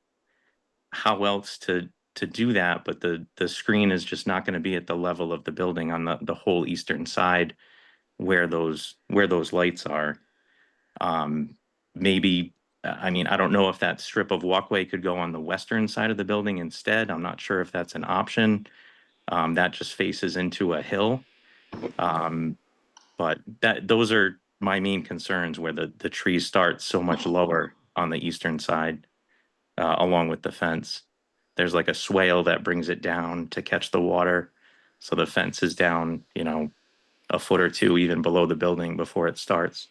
how else to do that, but the screen is just not going to be at the level of the building on the whole eastern side where those lights are. Maybe, I mean, I don't know if that strip of walkway could go on the western side of the building instead. I'm not sure if that's an option. That just faces into a hill. But those are my main concerns, where the trees start so much lower on the eastern side, along with the fence. There's like a swale that brings it down to catch the water. So the fence is down, a foot or two even below the building before it starts.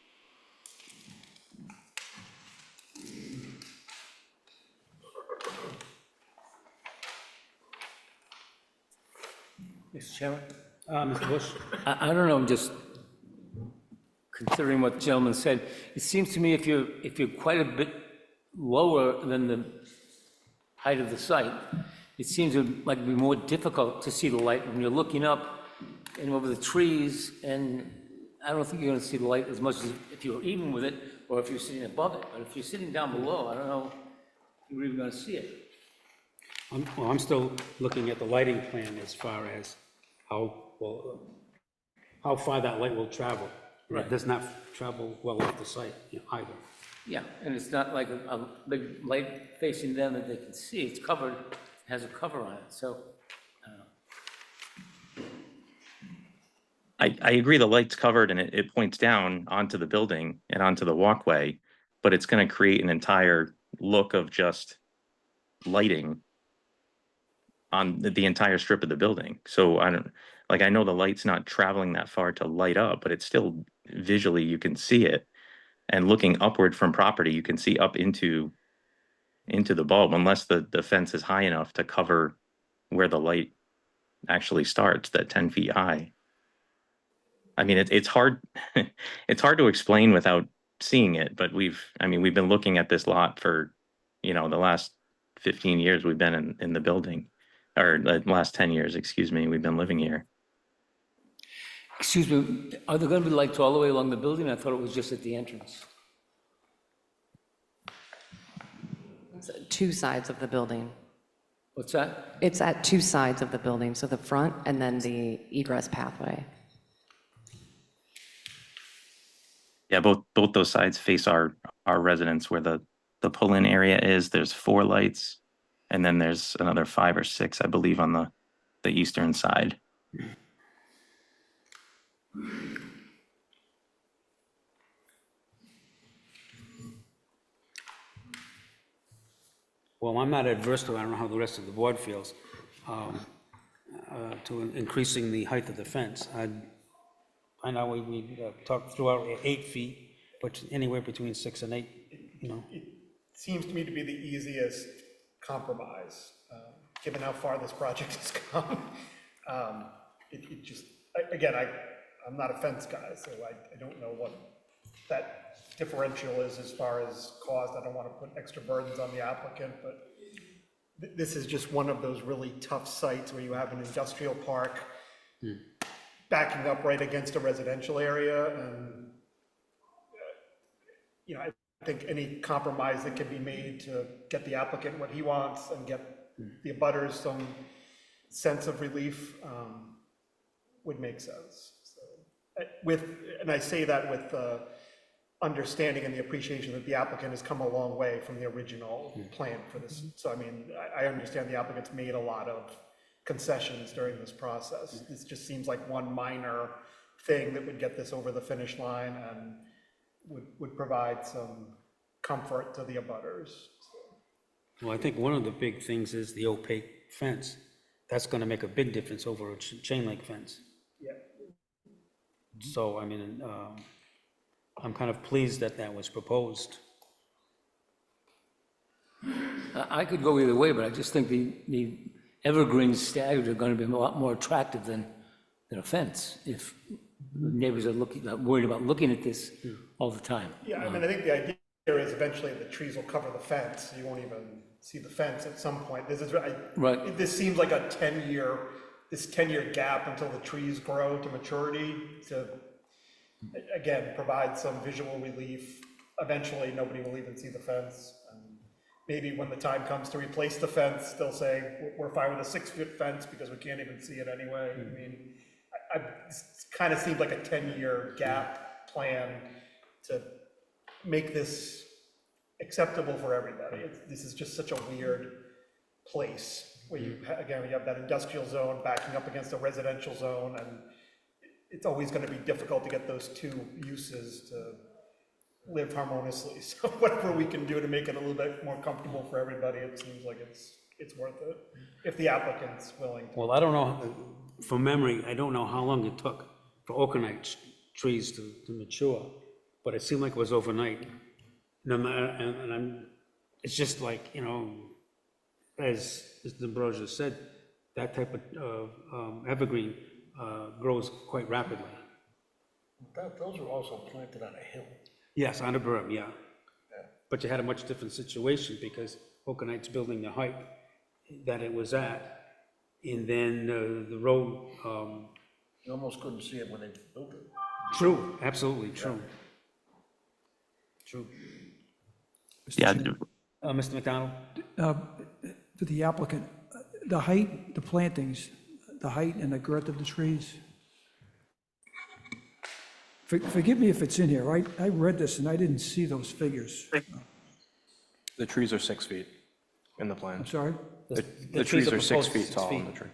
Mr. Chairman? Mr. Bush? I don't know, I'm just considering what the gentleman said. It seems to me if you're quite a bit lower than the height of the site, it seems like it'd be more difficult to see the light when you're looking up and over the trees, and I don't think you're going to see the light as much as if you're even with it or if you're sitting above it. But if you're sitting down below, I don't know if you're even going to see it. I'm still looking at the lighting plan as far as how far that light will travel. Right. It does not travel well off the site either. Yeah, and it's not like a big light facing them that they can see. It's covered, has a cover on it, so, I don't know. I agree the light's covered and it points down onto the building and onto the walkway, but it's going to create an entire look of just lighting on the entire strip of the building. So I know the light's not traveling that far to light up, but it's still visually, you can see it. And looking upward from property, you can see up into the bulb, unless the fence is high enough to cover where the light actually starts, that 10 feet high. I mean, it's hard, it's hard to explain without seeing it, but we've been looking at this lot for, the last 15 years we've been in the building, or the last 10 years, excuse me, we've been living here. Excuse me, are there going to be lights all the way along the building? I thought it was just at the entrance. So 2 sides of the building. What's that? It's at 2 sides of the building, so the front and then the egress pathway. Yeah, both those sides face our residence where the pull-in area is. There's 4 lights, and then there's another 5 or 6, I believe, on the eastern side. well, I'm not adverse to it, I don't know how the rest of the board feels, to increasing the height of the fence. I know we talked throughout 8 feet, but anywhere between 6 and 8, you know. It seems to me to be the easiest compromise, given how far this project has come. It just, again, I'm not a fence guy, so I don't know what that differential is as far as cost. I don't want to put extra burdens on the applicant, but this is just one of those really tough sites where you have an industrial park backing up right against a residential area, and you know, I think any compromise that can be made to get the applicant what he wants and get the abutters some sense of relief would make sense. So, and I say that with understanding and the appreciation that the applicant has come a long way from the original plan for this. So I mean, I understand the applicant's made a lot of concessions during this process. This just seems like one minor thing that would get this over the finish line and would provide some comfort to the abutters. Well, I think one of the big things is the opaque fence. That's gonna make a big difference over a chain link fence. Yeah. So, I mean, I'm kind of pleased that that was proposed. I could go either way, but I just think the evergreens staggered are gonna be a lot more attractive than a fence, if neighbors are worried about looking at this all the time. Yeah, I mean, I think the idea is eventually the trees will cover the fence. You won't even see the fence at some point. This is, Right. This seems like a 10-year gap until the trees grow to maturity to, again, provide some visual relief. Eventually, nobody will even see the fence. Maybe when the time comes to replace the fence, they'll say, we're fine with a 6-foot fence because we can't even see it anyway. I mean, it kind of seemed like a 10-year gap plan to make this acceptable for everybody. This is just such a weird place where you have that industrial zone backing up against a residential zone, and it's always going to be difficult to get those two uses to live harmoniously. So whatever we can do to make it a little bit more comfortable for everybody, it seems like it's worth it, if the applicant's willing to. Well, I don't know, from memory, I don't know how long it took for okanite trees to mature, but it seemed like it was overnight. No matter, and it's just like, you know, as Mr. Ambrosia said, that type of evergreen grows quite rapidly. Those are also planted on a hill. Yes, on a berm, yeah. But you had a much different situation because okanite's building the height that it was at, and then the road. You almost couldn't see it when they built it. True, absolutely true. True. Yeah, Mr. McDonald? For the applicant, the height, the plantings, the height and the girth of the trees. Forgive me if it's in here. I read this and I didn't see those figures. The trees are 6 feet in the plan. I'm sorry? The trees are 6 proposed feet 6 tall feet. in the tree.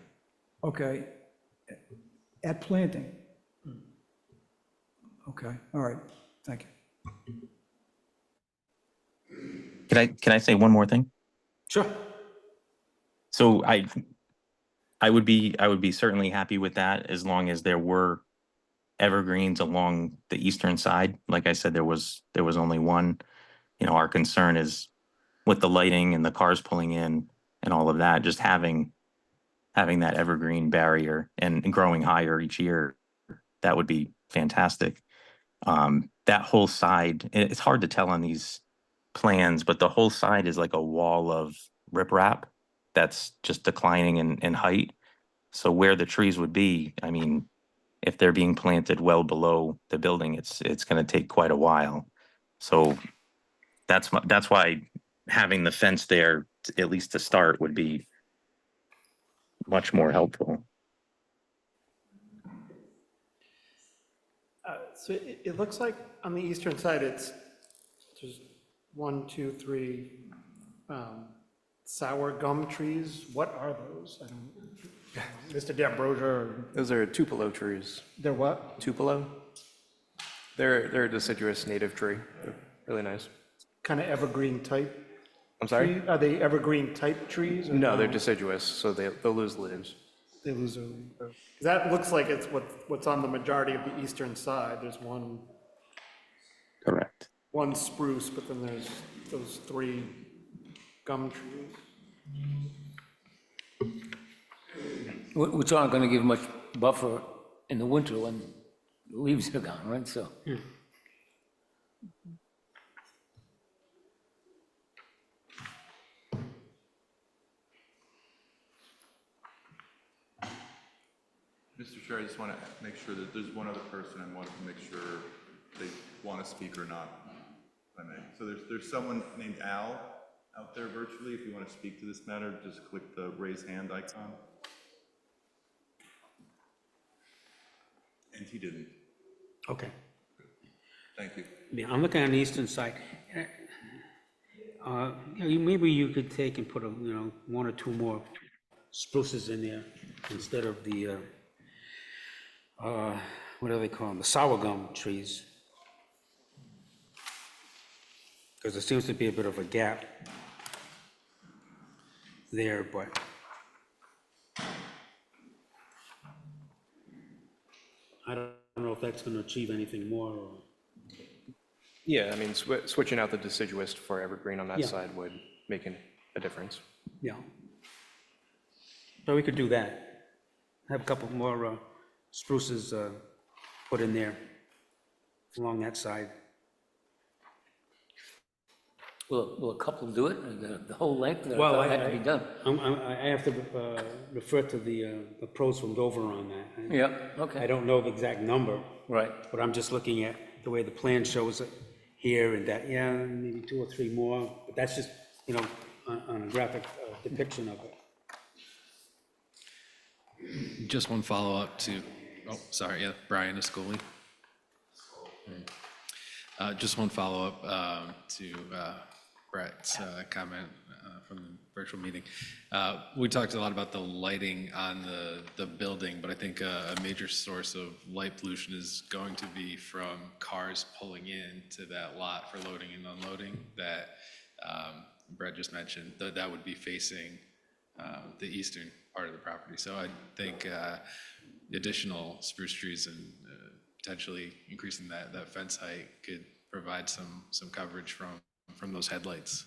Okay. At planting? Okay, all right, thank you. can I say one more thing? Sure. So I would be certainly happy with that as long as there were evergreens along the eastern side. Like I said, there was only one. You know, our concern is with the lighting and the cars pulling in and all of that, just having that evergreen barrier and growing higher each year, that would be fantastic. That whole side, it's hard to tell on these plans, but the whole side is like a wall of riprap that's just declining in height. So where the trees would be, I mean, if they're being planted well below the building, it's going to take quite a while. So that's why having the fence there, at least to start, would be much more helpful. So it looks like on the eastern side, there's 1, 2, 3 sour gum trees. What are those? Mr. D'Ambrosio. Those are tupelo trees. They're what? Tupelo. They're a deciduous native tree. They're really nice. Kind of evergreen type? I'm sorry? Are they evergreen type trees? or No, they're deciduous, so they'll lose leaves. They lose their, 'cause that looks like it's what's on the majority of the eastern side. There's Correct. one spruce, but then there's those three gum trees. Which aren't going to give much buffer in the winter when the leaves are gone, right? So, Mr. Chair, I just want to make sure that there's one other person I wanted to make sure they want to speak or not, if I may. So there's someone named Al out there virtually. If you want to speak to this matter, just click the raise hand icon. And he didn't. Okay. Thank you. Yeah, I'm looking on the eastern side. Maybe you could take and put one or two more spruces in there instead of the, what do they call them, the sour gum trees. Because there seems to be a bit of a gap there, but I don't know if that's going to achieve anything more or. Yeah, I mean, switching out the deciduous for evergreen on that Yeah. side would make a difference. Yeah. So we could do that. Have a couple more spruces put in there along that side. will a couple do it? The whole length, or Well, does that have to be done? I have to refer to the pros from Dover on that. Yeah, I okay, don't know the exact number, right. but I'm just looking at the way the plan shows it here and that, yeah, maybe two or three more, but that's just, on a graphic depiction of it. Just one follow-up to, oh, sorry, yeah, Brian Escoli. Just one follow-up to Brett's comment from the virtual meeting. We talked a lot about the lighting on the building, but I think a major source of light pollution is going to be from cars pulling in to that lot for loading and unloading that Brett just mentioned. That would be facing the eastern part of the property. So I think additional spruce trees and potentially increasing that fence height could provide some coverage from those headlights.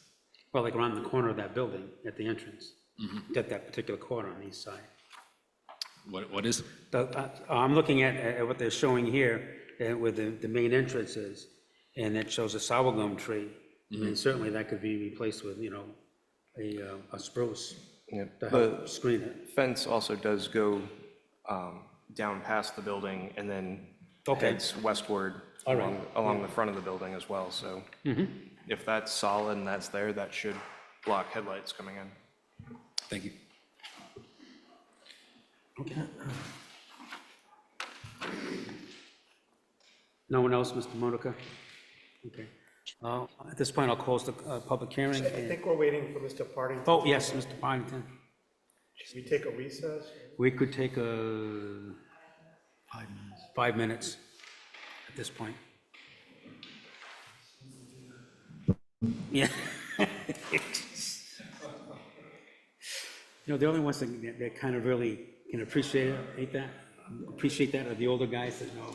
Well, like around the corner of that building at the entrance, at that particular corner on the east side. What is? I'm looking at what they're showing here, where the main entrance is, and it shows a sour gum tree. And certainly that could be replaced with, a spruce Yep. to help screen it. Fence also does go down past the building and then heads westward All right. along the front of the building as well. So if that's solid and that's there, that should block headlights coming in. Thank you. Okay. No one else, Mr. Monica? Okay. At this point, I'll close the public hearing. I think we're waiting for Mr. Partington. Oh, yes, Mr. Partington. Should we take a recess? We could take 5 minutes at this point. Yeah. The only ones that kind of really can appreciate it, ain't that? Appreciate that are the older guys that know.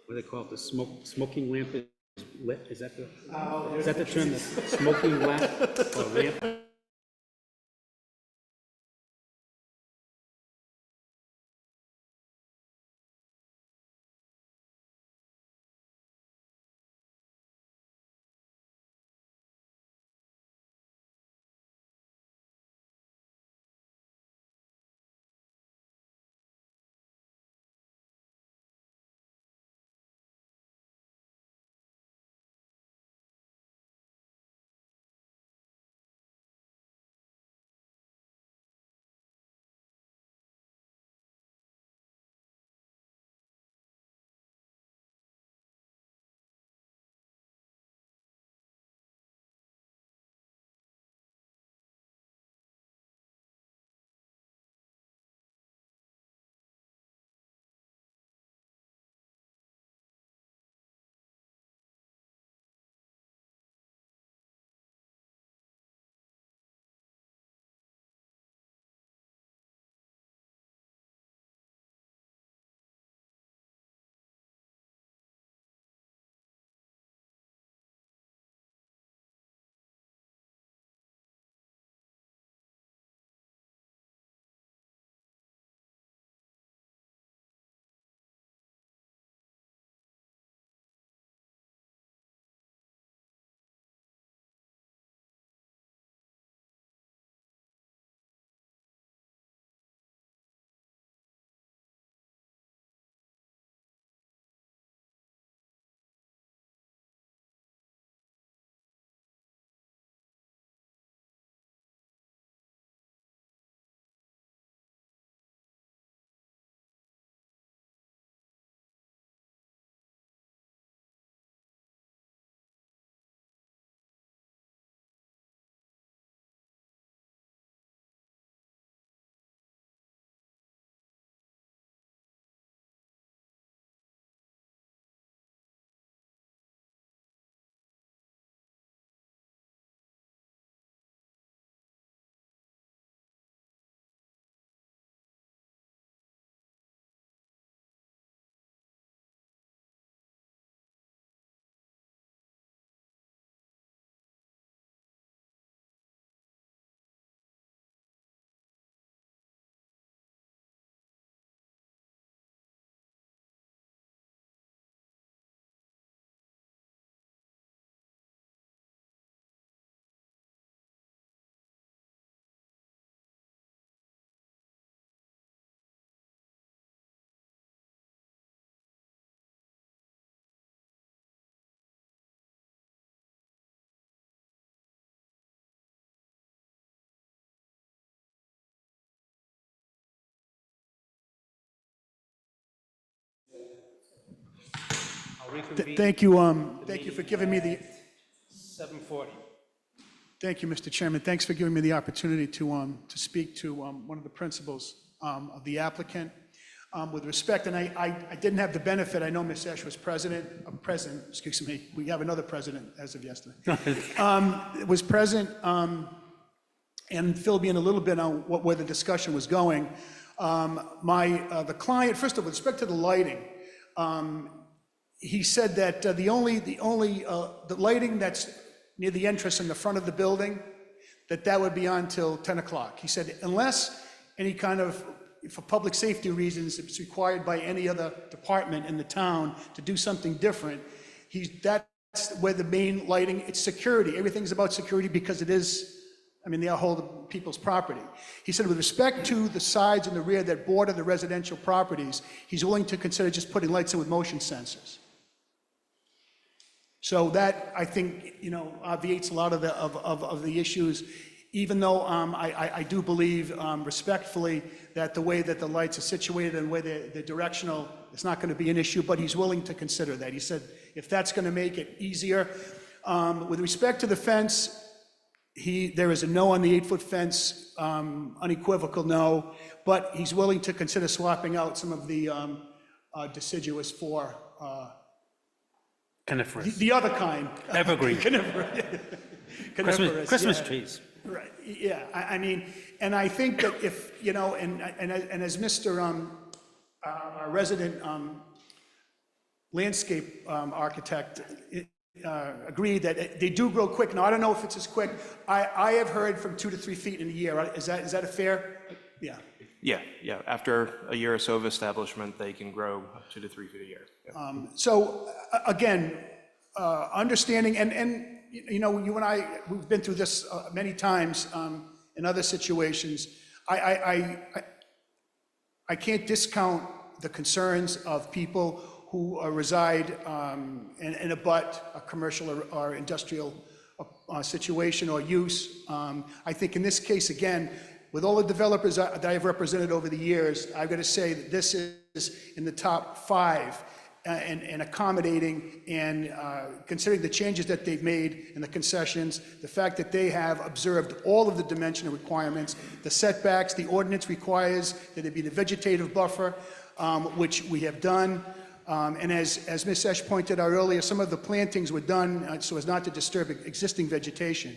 What do they call it? The smoking lamp is lit? Is that the term? The smoking lamp or lamp? Thank you for giving me the, 7:40. thank you, Mr. Chairman. Thanks for giving me the opportunity to speak to one of the principals of the applicant. With respect, and I didn't have the benefit, I know Ms. Esch was present, excuse me, we have another president as of yesterday, was present, and filled me in a little bit on where the discussion was going. The client, first of all, with respect to the lighting, he said that the lighting that's near the entrance in the front of the building, that would be on till 10 o'clock. He said, unless any kind of, for public safety reasons, it's required by any other department in the town to do something different, that's where the main lighting, it's security. Everything's about security because it is, I mean, they are holding people's property. He said with respect to the sides and the rear that border the residential properties, he's willing to consider just putting lights in with motion sensors. So that, I think, obviates a lot of the issues, even though I do believe respectfully that the way that the lights are situated and where they're directional, it's not going to be an issue, but he's willing to consider that. He said if that's going to make it easier. With respect to the fence, there is a no on the 8-foot fence, unequivocal no, but he's willing to consider swapping out some of the deciduous for Coniferous. the other kind. Evergreen. Coniferous, Christmas yeah. trees. Right, yeah, I mean, and I think that if, and as Mr. Our resident landscape architect agreed that they do grow quick. Now, I don't know if it's as quick. I have heard from 2 to 3 feet in a year. Is that a fair? Yeah. Yeah. After a year or so of establishment, they can grow 2 to 3 feet a year. Yeah. So again, understanding, and you and I, we've been through this many times in other situations. I can't discount the concerns of people who reside in a commercial or industrial situation or use. I think in this case, again, with all the developers that I've represented over the years, I've got to say that this is in the top 5 and accommodating and considering the changes that they've made and the concessions, the fact that they have observed all of the dimensional requirements, the setbacks, the ordinance requires that it be the vegetative buffer, which we have done. And as Ms. Esch pointed out earlier, some of the plantings were done so as not to disturb existing vegetation.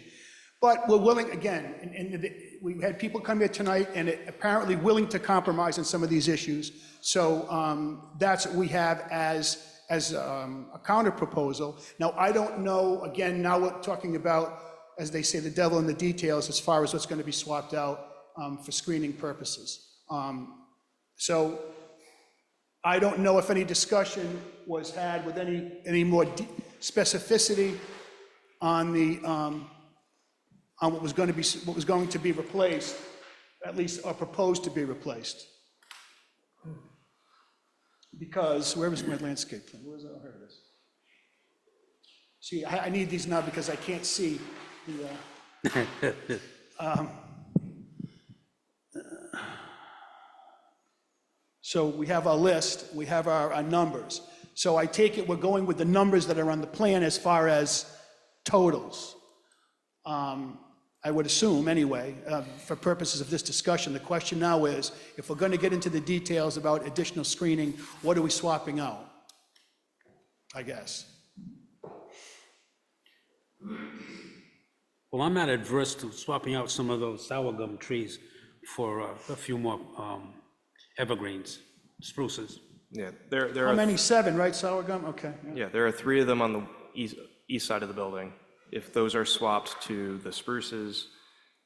But we're willing, again, and we had people come here tonight and apparently willing to compromise on some of these issues. So that's what we have as a counter proposal. Now, I don't know, again, now we're talking about, as they say, the devil in the details as far as what's going to be swapped out for screening purposes. So I don't know if any discussion was had with any more specificity on the on what was going to be replaced, at least or proposed to be replaced. Because where was my landscape plan? Where is it? Oh, here it is. See, I need these now because I can't see the. So we have our list, we have our numbers. So I take it we're going with the numbers that are on the plan as far as totals. I would assume, anyway, for purposes of this discussion, the question now is, if we're going to get into the details about additional screening, what are we swapping out? I guess. Well, I'm not adverse to swapping out some of those sour gum trees for a few more evergreens, spruces. Yeah, there How are many? 7, right, sour gum? Okay. Yeah, there are 3 of them on the east side of the building. If those are swapped to the spruces,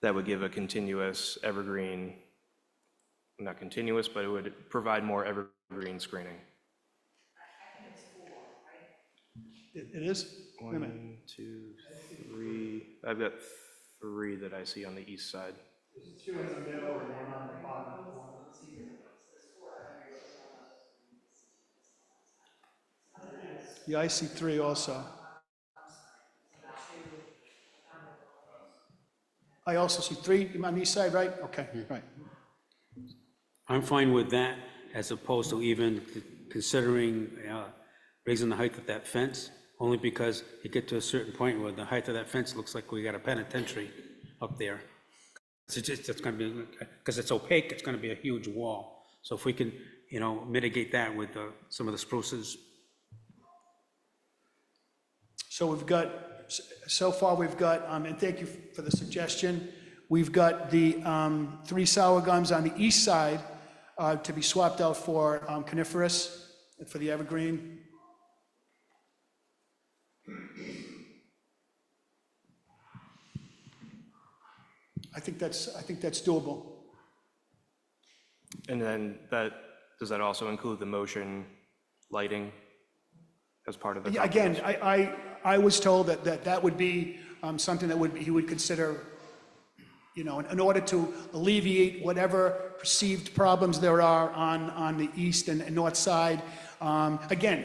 that would give a continuous evergreen, not continuous, but it would provide more evergreen screening. It is? Wait a minute. 1, 2, 3. I've got 3 that I see on the east side. There's 2 in the middle and 1 on the bottom. Yeah, I see 3 also. I also see 3 on the east side, right? Okay, right. I'm fine with that, as opposed to even considering raising the height of that fence, only because you get to a certain point where the height of that fence looks like we got a penitentiary up there. It's gonna be, because it's opaque, it's gonna be a huge wall. So if we can, mitigate that with some of the spruces. So so far we've got, and thank you for the suggestion, we've got the 3 sour gums on the east side to be swapped out for coniferous, for the evergreen. I think that's doable. And then does that also include the motion lighting as part of the? Yeah, again, I was told that would be something that he would consider, in order to alleviate whatever perceived problems there are on the east and north side. Again,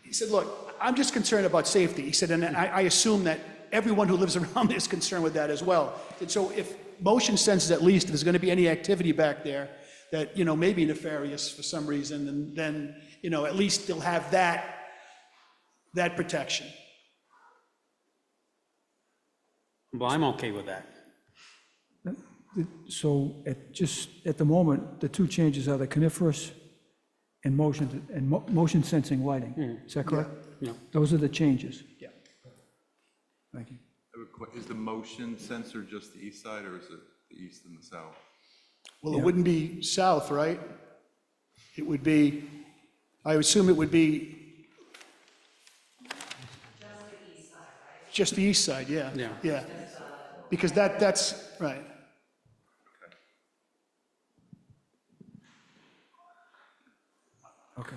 he said, look, I'm just concerned about safety. He said, and I assume that everyone who lives around there is concerned with that as well. And so if motion senses at least, if there's going to be any activity back there that, may be nefarious for some reason, and then, at least they'll have that protection. Well, I'm okay with that. So at the moment, the 2 changes are the coniferous and motion sensing lighting. Is that correct? Yeah. Those are the changes. Yeah. Thank you. Is the motion sensor just the east side, or is it the east and the south? Well, it wouldn't be south, right? It would be, I assume it would be just the east side, yeah. Yeah. Yeah. Because that's, right. Okay.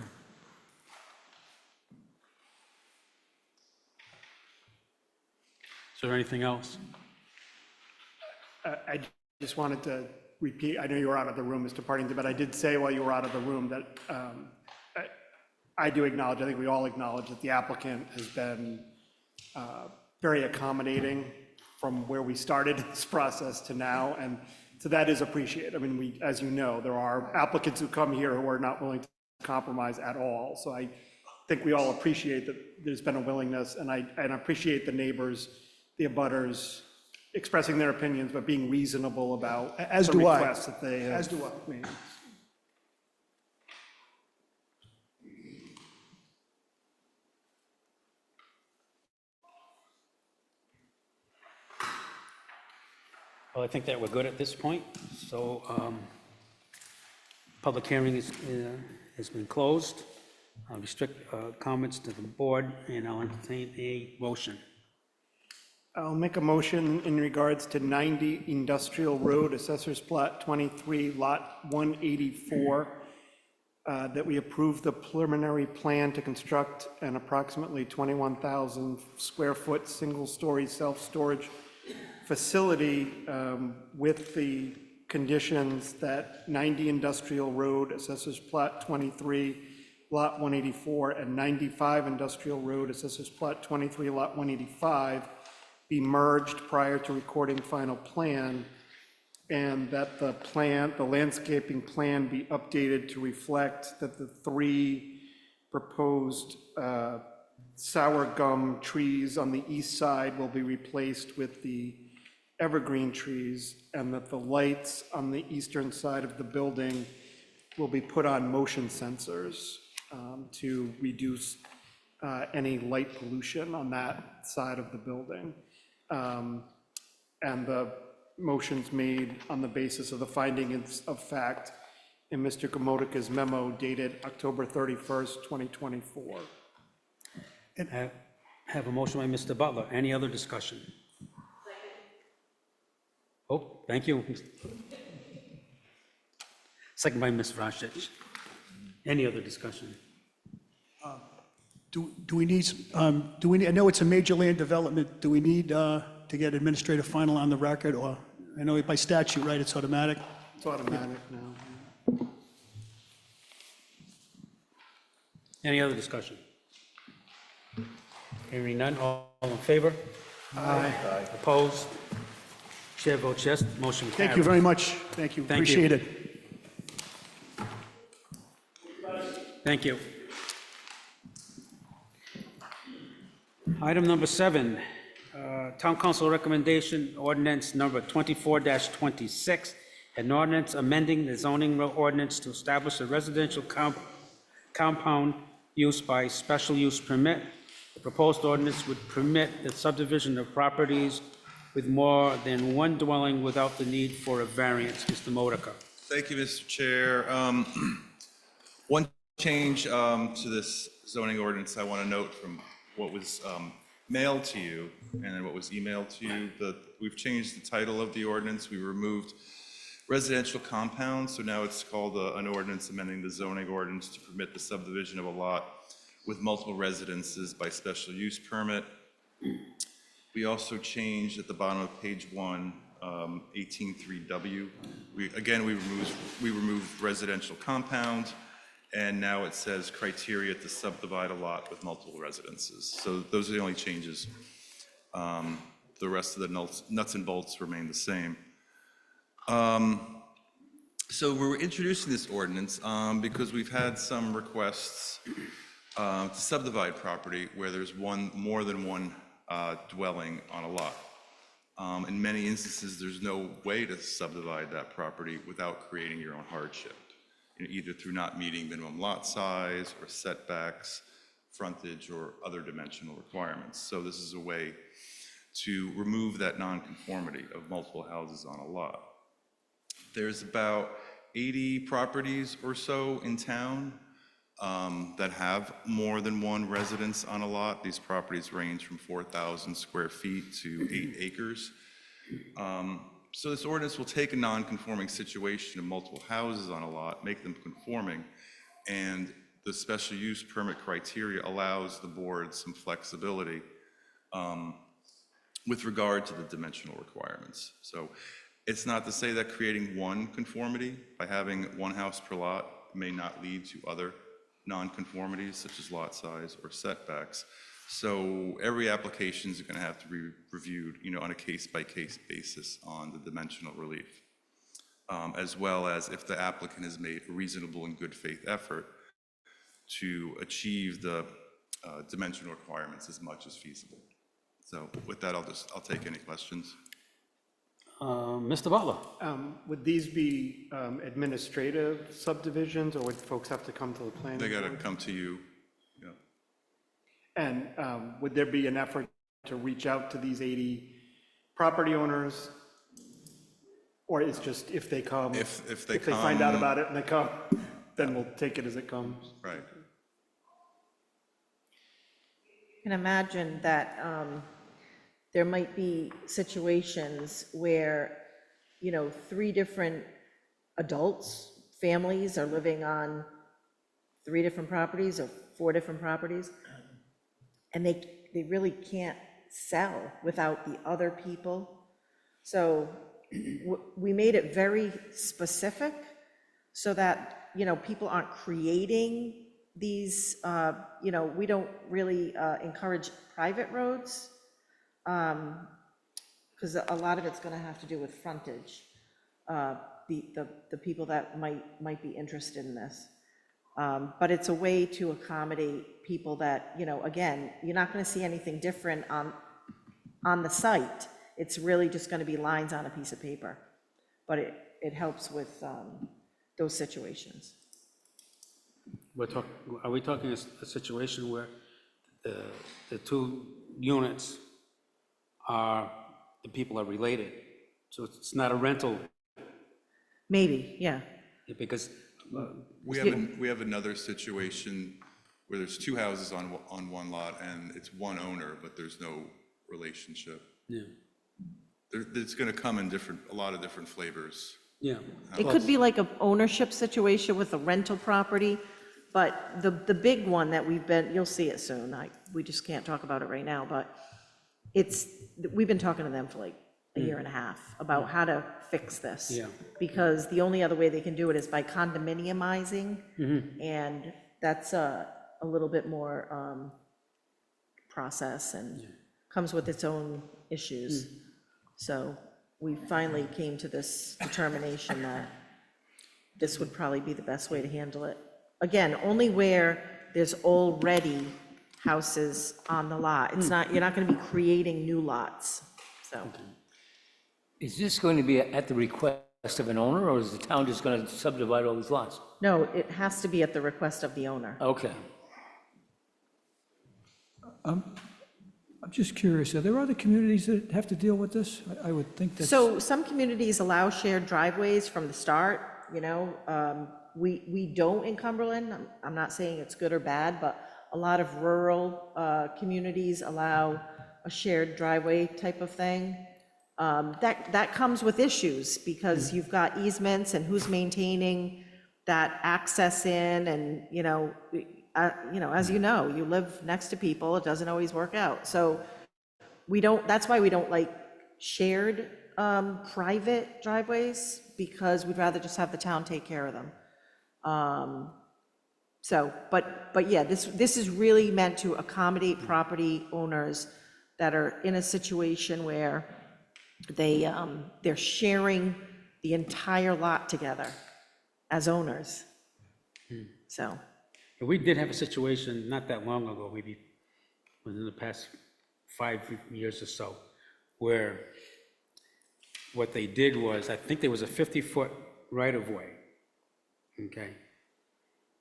Is there anything else? I just wanted to repeat, I know you were out of the room, Mr. Partington, but I did say while you were out of the room that I do acknowledge, I think we all acknowledge that the applicant has been very accommodating from where we started this process to now, and so that is appreciated. I mean, as you know, there are applicants who come here who are not willing to compromise at all, so I think we all appreciate that there's been a willingness, and I appreciate the neighbors, the abutters, expressing their opinions, but being reasonable about As the do I. requests that they have. As do I. made. Well, I think that we're good at this point, so public hearing has been closed. I'll restrict comments to the board, and I'll entertain a motion. I'll make a motion in regards to 90 Industrial Road, Assessors Plat 23, Lot 184, that we approve the preliminary plan to construct an approximately 21,000 square foot, single-story self-storage facility with the conditions that 90 Industrial Road, Assessors Plat 23, Lot 184, and 95 Industrial Road, Assessors Plat 23, Lot 185, be merged prior to recording final plan, and that the landscaping plan be updated to reflect that the 3 proposed sour gum trees on the east side will be replaced with the evergreen trees, and that the lights on the eastern side of the building will be put on motion sensors to reduce any light pollution on that side of the building. And the motions made on the basis of the findings of fact in Mr. Gamodica's memo dated October 31st, 2024. Have a motion by Mr. Butler. Any other discussion? Oh, thank you. Second by Ms. Vrashich. Any other discussion? Do we need, I know it's a major land development, do we need to get administrative final on the record, or, I know by statute, right, it's automatic? It's automatic now. Any other discussion? Hearing none, all in favor? Aye. Opposed? Chair votes yes, motion carries. Thank you very much, thank you, Thank you. appreciate it. Thank you. Item number 7, Town Council recommendation, ordinance number 24-26, an ordinance amending the zoning ordinance to establish a residential compound use by special use permit. The proposed ordinance would permit the subdivision of properties with more than one dwelling without the need for a variance. Mr. Modica. Thank you, Mr. Chair. One change to this zoning ordinance I want to note from what was mailed to you and then what was emailed to you, we've changed the title of the ordinance. We removed residential compound, so now it's called an ordinance amending the zoning ordinance to permit the subdivision of a lot with multiple residences by special use permit. We also changed at the bottom of page 1, 18.3W. We removed residential compound, and now it says criteria to subdivide a lot with multiple residences. So those are the only changes. The rest of the nuts and bolts remain the same. So we're introducing this ordinance because we've had some requests to subdivide property where there's more than one dwelling on a lot. In many instances, there's no way to subdivide that property without creating your own hardship, either through not meeting minimum lot size or setbacks, frontage, or other dimensional requirements. So this is a way to remove that nonconformity of multiple houses on a lot. There's about 80 properties or so in town that have more than one residence on a lot. These properties range from 4,000 square feet to 8 acres. So this ordinance will take a non-conforming situation of multiple houses on a lot, make them conforming, and the special use permit criteria allows the board some flexibility with regard to the dimensional requirements. So it's not to say that creating one conformity by having one house per lot may not lead to other non-conformities such as lot size or setbacks. So every application is going to have to be reviewed, on a case-by-case basis on the dimensional relief, as well as if the applicant has made a reasonable and good faith effort to achieve the dimensional requirements as much as feasible. So with that, I'll take any questions. Mr. Butler. Would these be administrative subdivisions, or would folks have to come to the planning board? They got to come to you. Yeah. And would there be an effort to reach out to these 80 property owners? Or it's just if they come, if they find out about it and they come, then we'll take it as it comes? Right. You can imagine that there might be situations where, 3 different adults, families are living on 3 different properties or 4 different properties, and they really can't sell without the other people. So we made it very specific so that, people aren't creating these, we don't really encourage private roads, because a lot of it's going to have to do with frontage, the people that might be interested in this. But it's a way to accommodate people that, again, you're not going to see anything different on the site. It's really just going to be lines on a piece of paper. But it helps with those situations. Are we talking a situation where the 2 units the people are related? So it's not a rental? Maybe, yeah. Because we have another situation where there's 2 houses on one lot and it's one owner, but there's no relationship. Yeah. It's going to come in a lot of different flavors. Yeah. It could be like an ownership situation with a rental property, but the big one that you'll see it soon. We just can't talk about it right now, but we've been talking to them for like a year and a half about how to fix this. Yeah. Because the only other way they can do it is by condominiumizing, and that's a little bit more process and comes with its own issues. So we finally came to this determination that this would probably be the best way to handle it. Again, only where there's already houses on the lot. It's not, you're not going to be creating new lots, so. Is this going to be at the request of an owner, or is the town just going to subdivide all these lots? No, it has to be at the request of the owner. Okay. I'm just curious, are there other communities that have to deal with this? I would think that. So some communities allow shared driveways from the start, you know. We don't in Cumberland. I'm not saying it's good or bad, but a lot of rural communities allow a shared driveway type of thing. That comes with issues because you've got easements and who's maintaining that access in, and, you know, as you know, you live next to people, it doesn't always work out. So that's why we don't like shared private driveways, because we'd rather just have the town take care of them. But yeah, this is really meant to accommodate property owners that are in a situation where they're sharing the entire lot together as owners. So. We did have a situation not that long ago, maybe within the past 5 years or so, where what they did was, I think there was a 50-foot right-of-way, okay?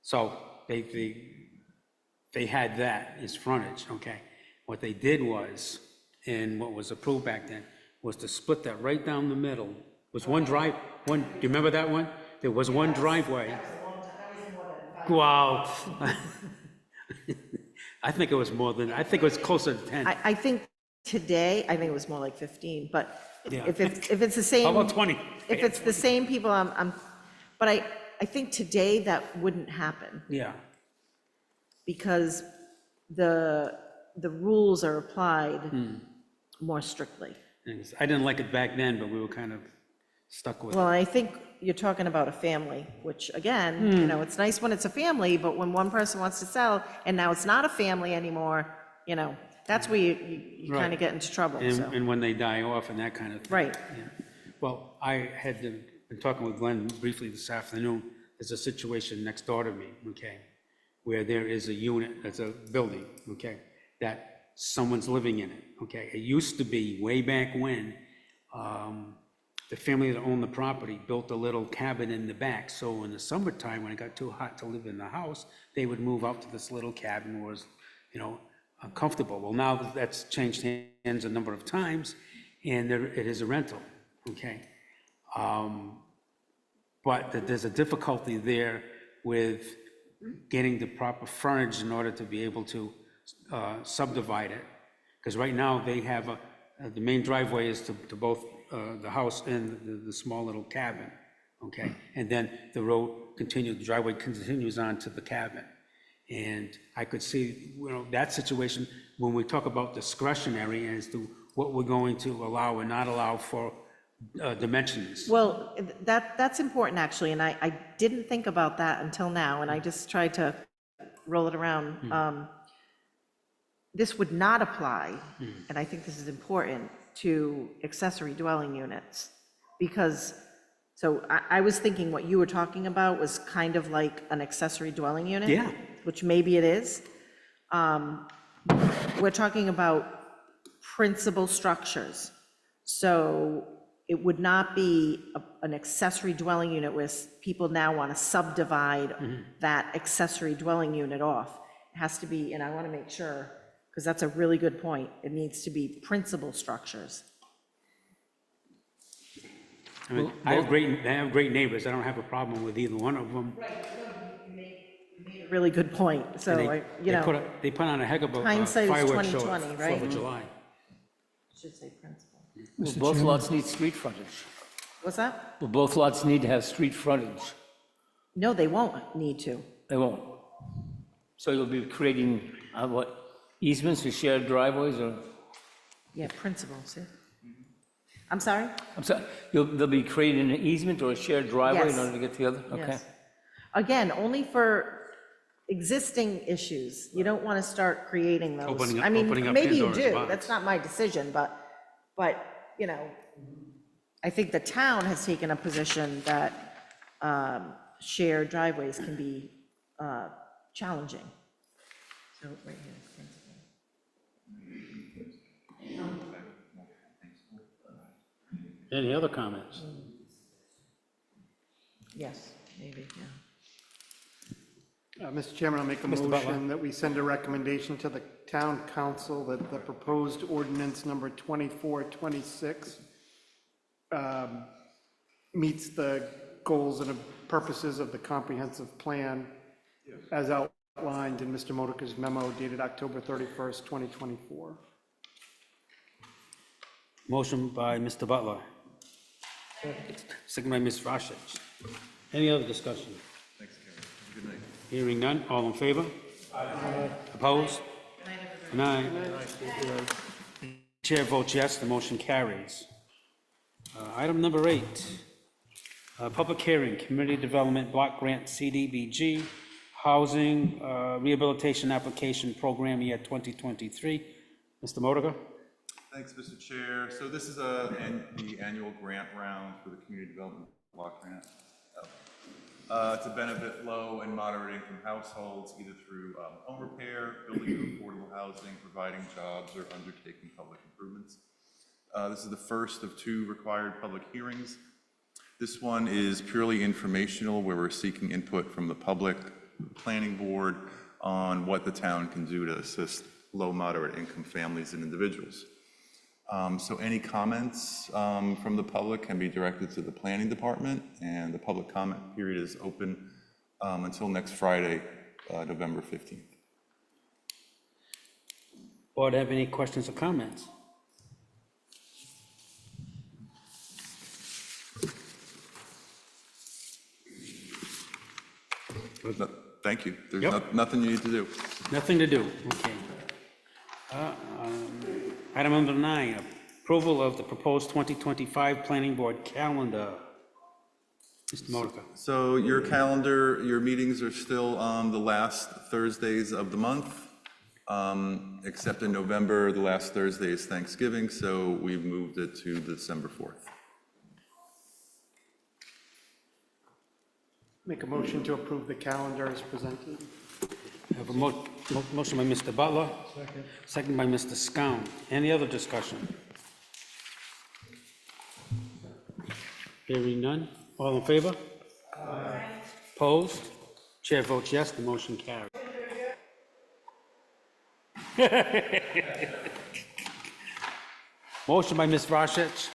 So they had that as frontage, okay? What they did was, and what was approved back then, was to split that right down the middle. It was do you remember that one? There was one driveway. Wow. I think it was closer to 10. I think today, I think it was more like 15, but Yeah. if it's the same. How about 20? If it's the same people, but I think today that wouldn't happen, Yeah. because the rules are applied more strictly. I didn't like it back then, but we were kind of stuck with it. Well, I think you're talking about a family, which again, you know, it's nice when it's a family, but when one person wants to sell and now it's not a family anymore, you know, that's where you kind Right. of get into trouble, so. And when they die off and that kind of thing. Right. Yeah. Well, I had been talking with Glenn briefly this afternoon. There's a situation next door to me, okay, where there is a unit, that's a building, okay, that someone's living in it, okay? It used to be, way back when, the family that owned the property built a little cabin in the back. So in the summertime, when it got too hot to live in the house, they would move out to this little cabin where it was, you know, comfortable. Well, now that's changed hands a number of times, and it is a rental, okay? But there's a difficulty there with getting the proper frontage in order to be able to subdivide it. Because right now, they have the main driveway is to both the house and the small little cabin, okay? And then the the driveway continues on to the cabin. And I could see, you know, that situation, when we talk about discretionary as to what we're going to allow and not allow for dimensions. Well, that's important, actually, and I didn't think about that until now, and I just tried to roll it around. This would not apply, and I think this is important, to accessory dwelling units, because, so I was thinking what you were talking about was kind of like an accessory dwelling unit. Yeah. Which maybe it is. We're talking about principal structures. So it would not be an accessory dwelling unit where people now want to subdivide that accessory dwelling unit off. It has to be, and I want to make sure, because that's a really good point, it needs to be principal structures. I mean, I have great neighbors. I don't have a problem with either one of them. Right, you made a really good point, so, They put on a heck of a hindsight is fireworks show 20/20, at right? 4th of July. Should say principal. Well, both lots need street frontage. What's that? Well, both lots need to have street frontage. No, they won't need to. They won't. So you'll be creating, what, easements or shared driveways, or, Yeah, principal, see? I'm sorry? I'm sorry, they'll be creating an easement or a shared driveway in Yes. order to get together? Okay. Yes. Again, only for existing issues. You don't want to start creating those. Opening up- I mean, opening up maybe you Pandora's do, box. that's not my decision, but, you know, I think the town has taken a position that shared driveways can be challenging. Oh, right here, principal. Any other comments? Yes, maybe, yeah. Mr. Chairman, I'll make a Mr. Butler. motion that we send a recommendation to the town council that the proposed ordinance number 2426 meets the goals and purposes of the comprehensive plan as outlined in Mr. Modica's memo dated October 31st, 2024. Motion by Mr. Butler. Second by Ms. Rashich. Any other discussion? Thanks, Karen. Good night. Hearing none, all in favor? Opposed? Good night. Chair votes yes, the motion carries. Item number 8, public hearing, community development block grant CDBG, housing rehabilitation application program year 2023. Mr. Modica? Thanks, Mr. Chair. So this is the annual grant round for the Community Development Block Grant. To benefit low and moderate income households, either through home repair, building of affordable housing, providing jobs, or undertaking public improvements. This is the first of 2 required public hearings. This one is purely informational, where we're seeking input from the public, planning board, on what the town can do to assist low, moderate income families and individuals. So any comments from the public can be directed to the planning department, and the public comment period is open until next Friday, November 15th. Board have any questions or comments? Thank you. There's Yep. nothing you need to do. Nothing to do, okay. Item number 9, approval of the proposed 2025 planning board calendar. Mr. Modica. So your calendar, your meetings are still on the last Thursdays of the month, except in November, the last Thursday is Thanksgiving, so we've moved it to December 4th. Make a motion to approve the calendar as presented. I have a motion by Mr. Butler. Second by Mr. Scown. Any other discussion? Hearing none. All in favor? Opposed? Chair votes yes, the motion carries. Motion by Ms. Rashich,